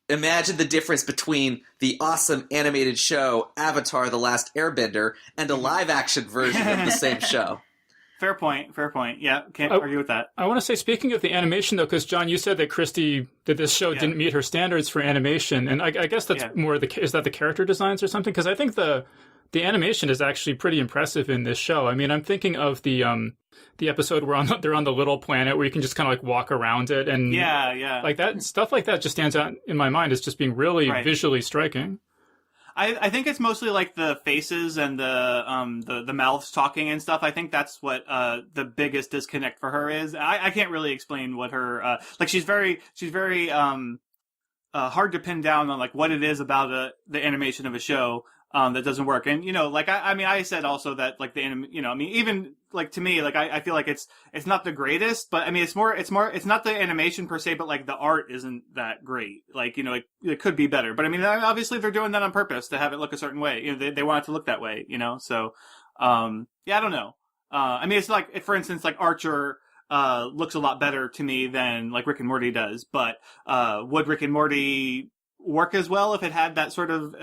S4: imagine the difference between the awesome animated show Avatar: The Last Airbender and a live-action version of the same show.
S3: Fair point. Yeah, can't argue with that.
S2: I want to say, speaking of the animation, though, because, John, you said that this show didn't meet her standards for animation, and I guess that's more is that the character designs or something? Because I think the animation is actually pretty impressive in this show. I mean, I'm thinking of the episode where they're on the little planet where you can just kind of like walk around it, and like that stuff like that just stands out in my mind as just being really visually striking.
S3: I think it's mostly like the faces and the mouths talking and stuff. I think that's what the biggest disconnect for her is. I can't really explain what her like. She's very hard to pin down on like what it is about the animation of a show that doesn't work. And, you know, like, I mean, I said also that, like, you know, I mean, even, like, to me, like, I feel like it's not the greatest, but, I mean, it's not the animation per se, but, like, the art isn't that great. Like, you know, it could be better. But, I mean, obviously they're doing that on purpose to have it look a certain way. You know, they want it to look that way, you know? So, I don't know. I mean, it's like, for instance, like, Archer looks a lot better to me than, like, Rick and Morty does. But, would Rick and Morty work as well if it had that sort of,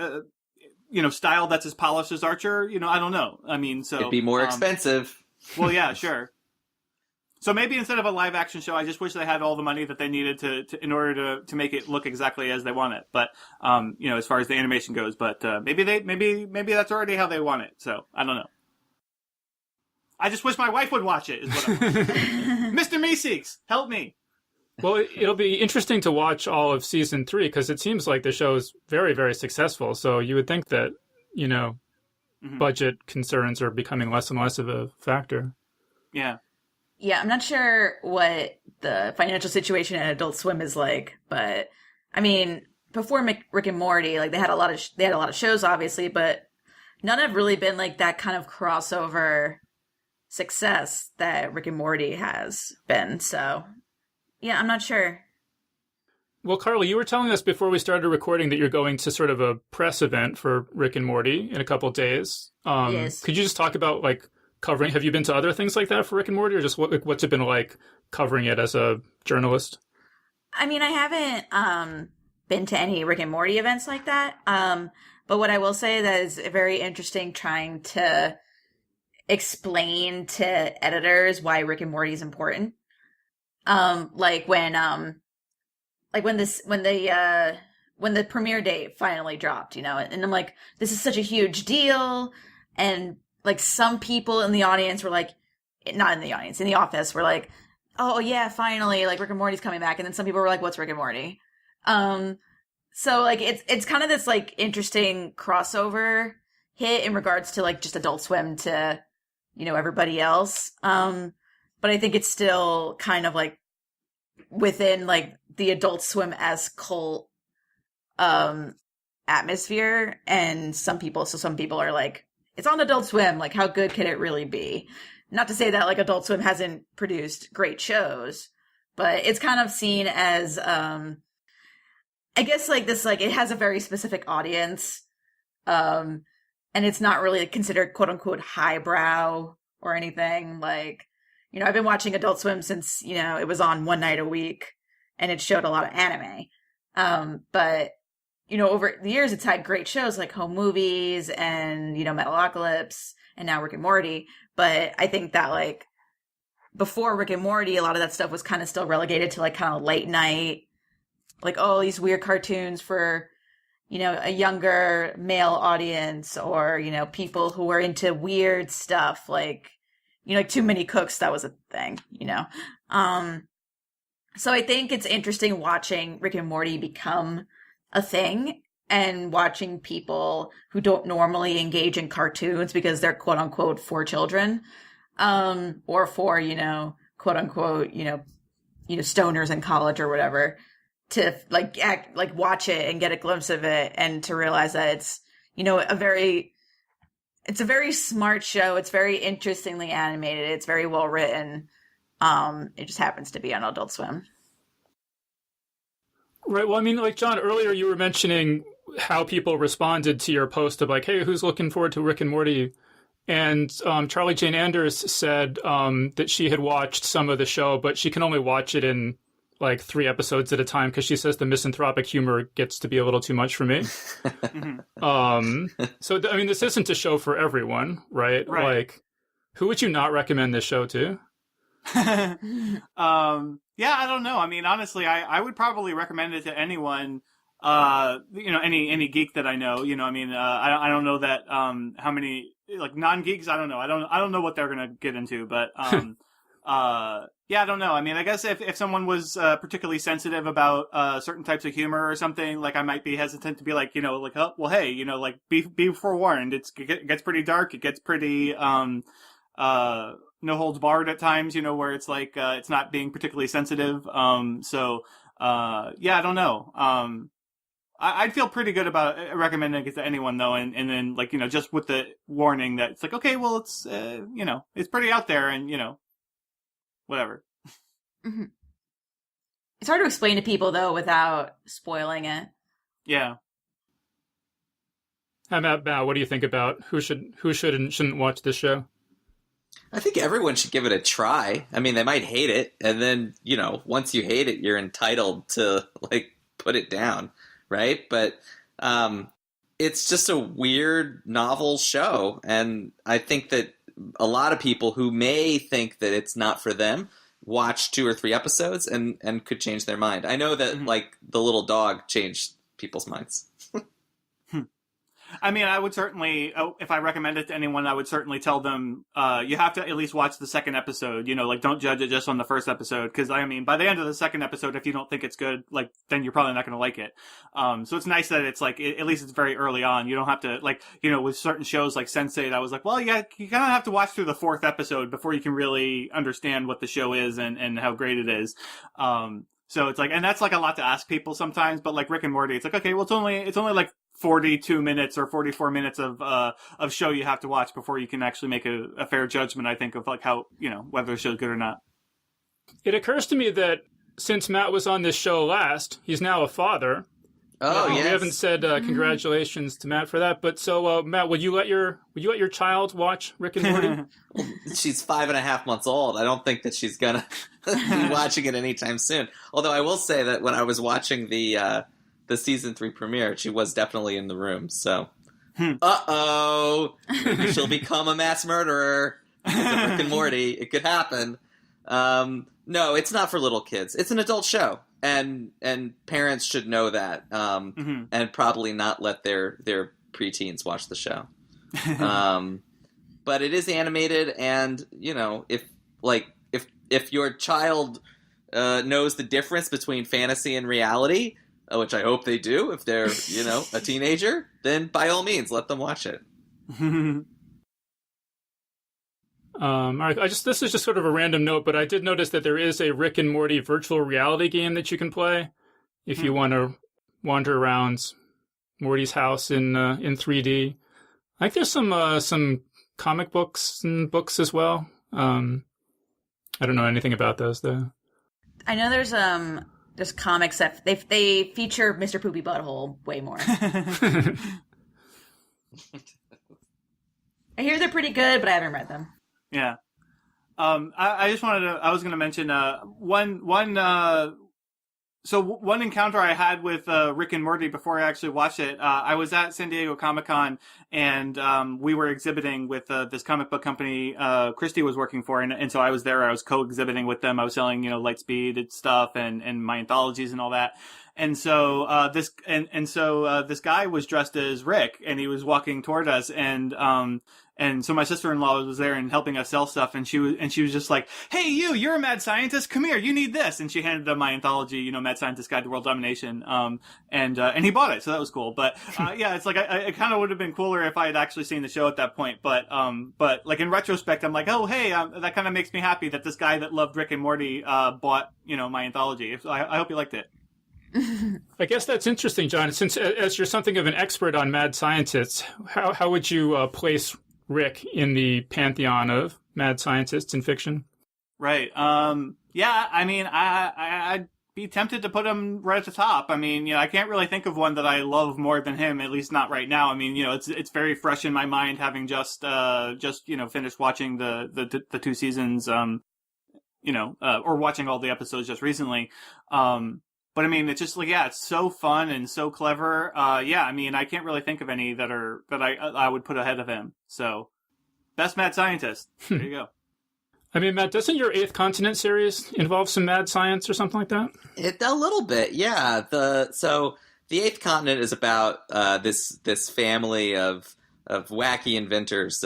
S3: you know, style that's as polished as Archer? You know, I don't know. I mean, so
S4: it'd be more expensive.
S3: Well, yeah, sure. So maybe instead of a live action show, I just wish they had all the money that they needed to in order to make it look exactly as they want it. But you know, as far as the animation goes, but maybe that's already how they want it. So I don't know. I just wish my wife would watch it. Is what I want. Mr. Meeseeks, help me.
S2: Well, it'll be interesting to watch all of season 3 because it seems like the show's very, very successful. So you would think that, you know, budget concerns are becoming less and less of a factor.
S3: Yeah.
S5: Yeah, I'm not sure what the financial situation at Adult Swim is like, but I mean, before Rick and Morty, like they had a lot of shows, obviously, but none have really been like that kind of crossover success that Rick and Morty has been. So. Yeah, I'm not sure.
S2: Well, Carli, you were telling us before we started recording that you're going to sort of a press event for Rick and Morty in a couple of days.
S5: Yes.
S2: Could you just talk about, like, covering... Have you been to other things like that for Rick and Morty, or just what's it been like covering it as a journalist?
S5: I mean, I haven't been to any Rick and Morty events like that. But what I will say that is very interesting trying to explain to editors why Rick and Morty is important. Like when the premiere date finally dropped, you know, and I'm like, this is such a huge deal. And like some people in the audience were like, not in the audience, in the office were like, oh yeah, finally, like Rick and Morty's coming back. And then some people were like, what's Rick and Morty? So like, it's kind of this like interesting crossover hit in regards to like just Adult Swim to, you know, everybody else. But I think it's still kind of like within like the Adult Swim as cult atmosphere. And some people are like, it's on Adult Swim. Like, how good can it really be? Not to say that like Adult Swim hasn't produced great shows, but it's kind of seen as, I guess like this, like it has a very specific audience. And it's not really considered quote unquote highbrow or anything. Like, you know, I've been watching Adult Swim since, you know, it was on one night a week and it showed a lot of anime. But, you know, over the years, it's had great shows like Home Movies and, you know, Metalocalypse and now Rick and Morty. But I think that like before Rick and Morty, a lot of that stuff was kind of still relegated to like kind of late night, like, oh, these weird cartoons for, a younger male audience, or, people who are into weird stuff, like, like Too Many Cooks, that was a thing, So I think it's interesting watching Rick and Morty become a thing, and watching people who don't normally engage in cartoons because they're quote unquote for children, or for, quote unquote, stoners in college or whatever, to watch it and get a glimpse of it, and to realize that it's, it's a very smart show. It's very interestingly animated. It's very well written. It just happens to be on Adult Swim.
S2: Right. Well, I mean, like, John, earlier you were mentioning how people responded to your post of like, hey, who's looking forward to Rick and Morty? And Charlie Jane Anders said that she had watched some of the show, but she can only watch it in like 3 episodes at a time because she says the misanthropic humor gets to be a little too much for me. So, I mean, this isn't a show for everyone, right? Like, who would you not recommend this show to?
S3: Yeah, I don't know. I mean, honestly, I would probably recommend it to anyone, any geek that I know, I mean, I don't know that, how many, like, non-geeks, I don't know. I don't know what they're gonna get into, but, yeah, I don't know. I mean, I guess if someone was, particularly sensitive about, certain types of humor or something, like, I might be hesitant to be like, like, oh, well, hey, like, be forewarned. It gets pretty dark. It gets pretty, no holds barred at times, where it's like, it's not being particularly sensitive. Yeah, I don't know. I'd feel pretty good about recommending it to anyone though. And then like, just with the warning that it's like, okay, well, it's, it's pretty out there and, whatever.
S5: Mm-hmm. It's hard to explain to people though, without spoiling it.
S3: Yeah.
S2: How about Bao? What do you think about who should and shouldn't watch this show?
S4: I think everyone should give it a try. I mean, they might hate it, and then, once you hate it, you're entitled to, like, put it down, right? But it's just a weird, novel show, and I think that a lot of people who may think that it's not for them watch 2 or 3 episodes and could change their mind. I know that, like, the little dog changed people's minds.
S3: I mean, I would certainly, if I recommend it to anyone, I would certainly tell them, you have to at least watch the second episode, like, don't judge it just on the first episode, because, I mean, by the end of the second episode, if you don't think it's good, like, then you're probably not going to like it. So it's nice that it's, like, at least it's very early on. You don't have to, like, with certain shows like Sense8, I was like, well, yeah, you kind of have to watch through the 4th episode before you can really understand what the show is and how great it is. So it's like, and that's, like, a lot to ask people sometimes, but, like, Rick and Morty, it's like, okay, well, it's only like 42 minutes or 44 minutes of show you have to watch before you can actually make a fair judgment, I think, of like how, whether the show's good or not.
S2: It occurs to me that since Matt was on this show last, he's now a father.
S4: Oh, yes.
S2: We haven't said congratulations to Matt for that, but so Matt, would you let your child watch Rick and Morty?
S4: Well, she's 5.5 months old. I don't think that she's gonna be watching it anytime soon. Although I will say that when I was watching the season 3 premiere, she was definitely in the room. So, maybe she'll become a mass murderer because of Rick and Morty. It could happen. No, it's not for little kids. It's an adult show, and parents should know that, and probably not let their preteens watch the show. But it is animated, and if your child knows the difference between fantasy and reality, which I hope they do, if they're a teenager, then by all means let them watch it.
S2: All right, this is just sort of a random note, but I did notice that there is a Rick and Morty virtual reality game that you can play if you want to wander around Morty's house in 3D. I think there's some comic books and books as well. I don't know anything about those though.
S5: I know there's comics that they feature Mr. Poopy Butthole way more. I hear they're pretty good, but I haven't read them.
S3: Yeah. I just I was going to mention, one encounter I had with, Rick and Morty before I actually watched it. I was at San Diego Comic-Con and, we were exhibiting with, this comic book company, Christy was working for. And so I was there, I was co-exhibiting with them. I was selling, Lightspeed and stuff and my anthologies and all that. And so this guy was dressed as Rick, and he was walking toward us, and so my sister-in-law was there and helping us sell stuff, and she was just like, "Hey, you're a mad scientist. Come here, you need this." And she handed him my anthology, Mad Scientist Guide to World Domination. And he bought it, so that was cool. But yeah, it's like it kind of would have been cooler if I had actually seen the show at that point. But like in retrospect, I'm like, oh hey, that kind of makes me happy that this guy that loved Rick and Morty bought my anthology. I hope he liked it.
S2: I guess that's interesting, John. Since as you're something of an expert on mad scientists, how would you place Rick in the pantheon of mad scientists in fiction?
S3: Right. Yeah. I mean, I'd be tempted to put him right at the top. I mean, I can't really think of one that I love more than him. At least not right now. I mean, it's very fresh in my mind, having just finished watching the 2 seasons. Or watching all the episodes just recently. But I mean, it's just like, yeah, it's so fun and so clever. Yeah, I mean, I can't really think of any that I would put ahead of him. So, best mad scientist. There you go.
S2: I mean, Matt, doesn't your Eighth Continent series involve some mad science or something like that?
S4: A little bit, yeah. So the Eighth Continent is about this family of wacky inventors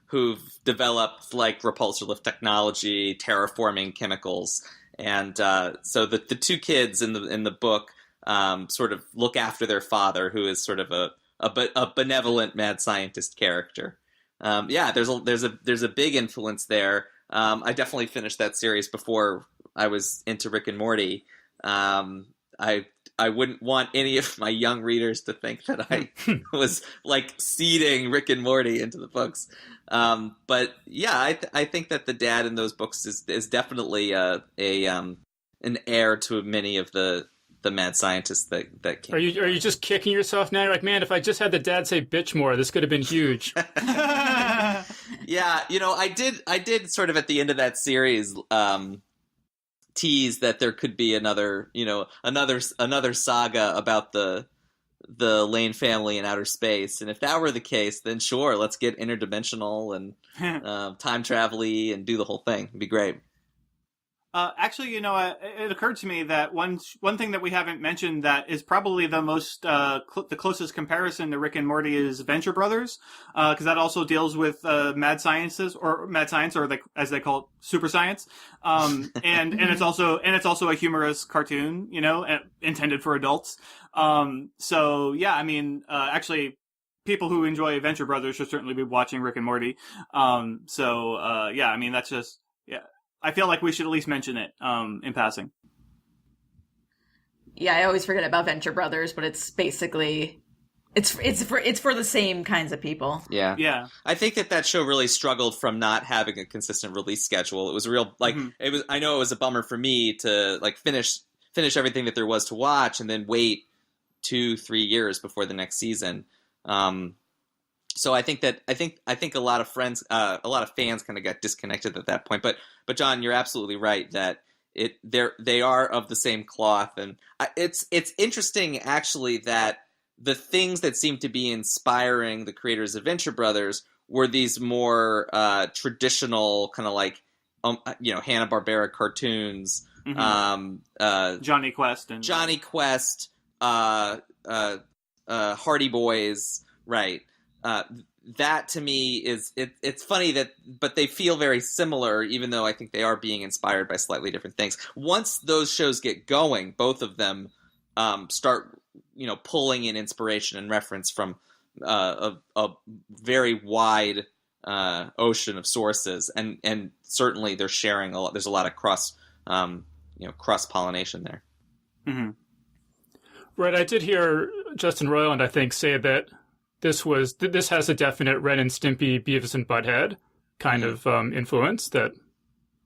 S4: who've developed like repulsor lift technology, terraforming chemicals. And so the 2 kids in the book sort of look after their father, who is sort of a benevolent mad scientist character. Yeah, there's a big influence there. I definitely finished that series before I was into Rick and Morty. I wouldn't want any of my young readers to think that I was like seeding Rick and Morty into the books. But yeah, I think that the dad in those books is definitely an heir to many of the mad scientists that came.
S2: Are you just kicking yourself now? You're like, man, if I just had the dad say bitch more, this could have been huge.
S4: Yeah, I did sort of at the end of that series tease that there could be another saga about the Lane family in outer space, and if that were the case, then sure, let's get interdimensional and time travel-y and do the whole thing. It'd be great.
S3: Actually, it occurred to me that one thing that we haven't mentioned that is probably the most the closest comparison to Rick and Morty is Venture Brothers, because that also deals with mad science, or like, as they call it, super science, and it's also a humorous cartoon, intended for adults. So yeah, I mean, actually, people who enjoy Venture Brothers should certainly be watching Rick and Morty. Yeah, I mean, that's just, yeah. I feel like we should at least mention it in passing.
S5: Yeah, I always forget about Venture Brothers, but it's basically it's for the same kinds of people.
S4: Yeah.
S3: Yeah.
S4: I think that show really struggled from not having a consistent release schedule. It was a real it was. I know it was a bummer for me to like finish everything that there was to watch and then wait 2-3 years before the next season. So I think a lot of fans kind of got disconnected at that point. But John, you're absolutely right that they are of the same cloth, and it's interesting actually that the things that seem to be inspiring the creators of Venture Brothers were these more traditional kind of like Hanna-Barbera cartoons,
S3: Johnny Quest,
S4: Hardy Boys, right? That to me is it's funny but they feel very similar, even though I think they are being inspired by slightly different things. Once those shows get going, both of them start pulling in inspiration and reference from a very wide ocean of sources, and certainly they're sharing a lot. There's a lot of cross pollination there.
S3: Mm-hmm.
S2: Right, I did hear Justin Roiland, I think, say that this has a definite Ren and Stimpy, Beavis and Butthead kind of influence that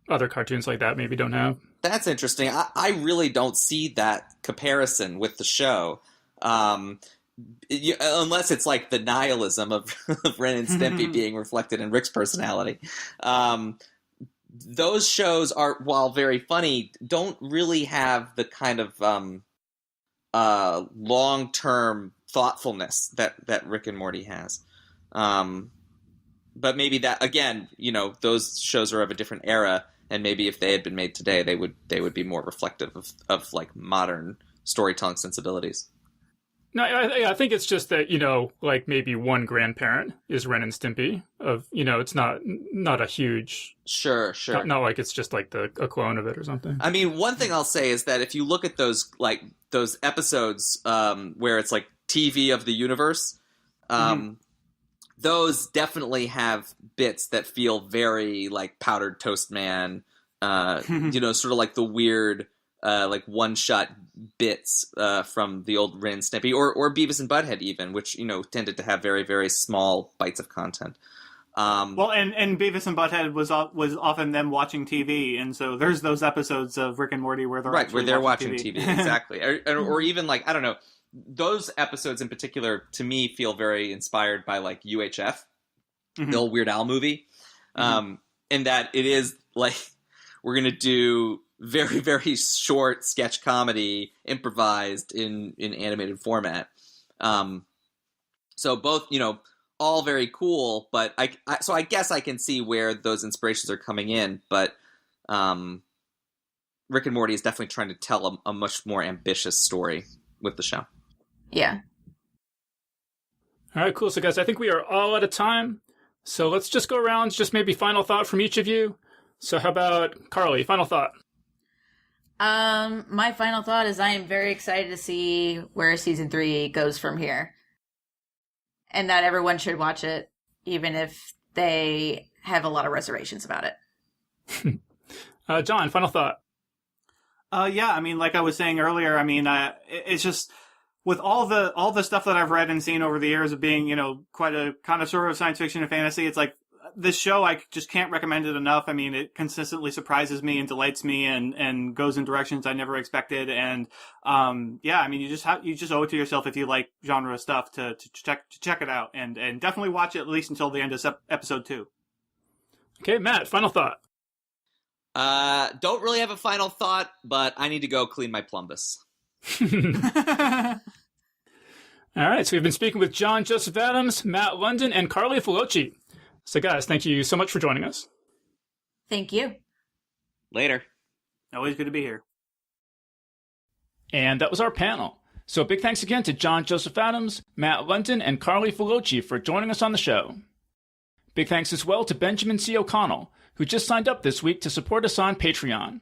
S2: other cartoons like that maybe don't have.
S4: That's interesting. I really don't see that comparison with the show, unless it's like the nihilism of Ren and Stimpy being reflected in Rick's personality. Those shows are, while very funny, don't really have the kind of long-term thoughtfulness that Rick and Morty has. But maybe that, again, those shows are of a different era, and maybe if they had been made today, they would be more reflective of like modern storytelling sensibilities.
S2: No, I think it's just that, like maybe one grandparent is Ren and Stimpy of, it's not a huge...
S4: Sure.
S2: Not like it's just like a clone of it or something.
S4: I mean, one thing I'll say is that if you look at those episodes where it's like TV of the universe, those definitely have bits that feel very like Powdered Toast Man, sort of like the weird... like one-shot bits from the old Ren and Stimpy, or Beavis and Butthead even, which, tended to have very, very small bites of content.
S3: And Beavis and Butthead was often them watching TV, and so there's those episodes of Rick and Morty where they're
S4: watching TV. Exactly. or even like, I don't know, those episodes in particular, to me, feel very inspired by like UHF, the old Weird Al movie, in that it is like, we're going to do very, very short sketch comedy improvised in animated format. So both, all very cool, but I guess I can see where those inspirations are coming in, but Rick and Morty is definitely trying to tell a much more ambitious story with the show.
S5: Yeah.
S2: All right, cool. So guys, I think we are all out of time. So let's just go around, just maybe final thought from each of you. So how about Carli, final thought?
S5: My final thought is I am very excited to see where season 3 goes from here. And that everyone should watch it, even if they have a lot of reservations about it.
S2: John, final thought.
S3: Yeah, I mean, like I was saying earlier, I mean, it's just with all the stuff that I've read and seen over the years of being, quite a connoisseur of science fiction and fantasy, it's like this show, I just can't recommend it enough. I mean, it consistently surprises me and delights me and goes in directions I never expected. And, yeah, I mean, you just owe it to yourself if you like genre stuff to check it out and definitely watch it at least until the end of episode 2.
S2: Okay, Matt, final thought.
S4: Don't really have a final thought, but I need to go clean my plumbus.
S2: All right, so we've been speaking with John Joseph Adams, Matt London, and Carli Velocci. So guys, thank you so much for joining us.
S5: Thank you.
S4: Later.
S3: Always good to be here.
S2: And that was our panel. So big thanks again to John Joseph Adams, Matt London, and Carli Velocci for joining us on the show. Big thanks as well to Benjamin C. O'Connell, who just signed up this week to support us on Patreon.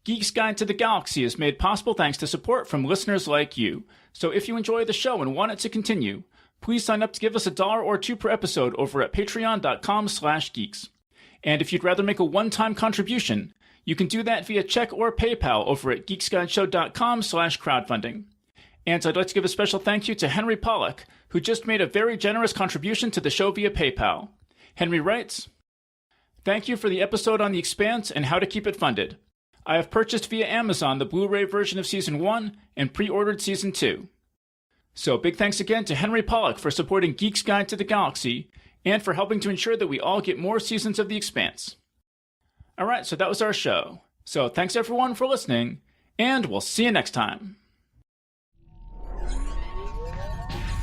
S2: Geek's Guide to the Galaxy is made possible thanks to support from listeners like you. So if you enjoy the show and want it to continue, please sign up to give us $1 or $2 per episode over at patreon.com/geeks. And if you'd rather make a one-time contribution, you can do that via check or PayPal over at geeksguideshow.com/crowdfunding. And I'd like to give a special thank you to Henry Pollock, who just made a very generous contribution to the show via PayPal. Henry writes, "Thank you for the episode on The Expanse and how to keep it funded. I have purchased via Amazon the Blu-ray version of Season 1 and pre-ordered Season 2. So big thanks again to Henry Pollock for supporting Geek's Guide to the Galaxy and for helping to ensure that we all get more seasons of The Expanse." All right, so that was our show. So thanks everyone for listening, and we'll see you next time.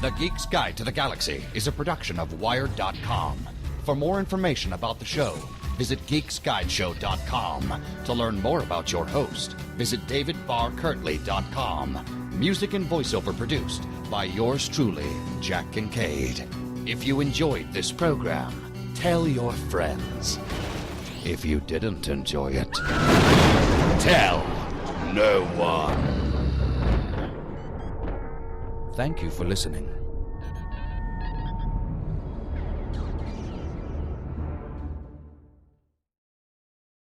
S1: The Geek's Guide to the Galaxy is a production of Wired.com. For more information about the show, visit geeksguideshow.com. To learn more about your host, visit davidbarrkirtley.com. Music and voiceover produced by yours truly, Jack Kincaid. If you enjoyed this program, tell your friends. If you didn't enjoy it, tell no one. Thank you for listening.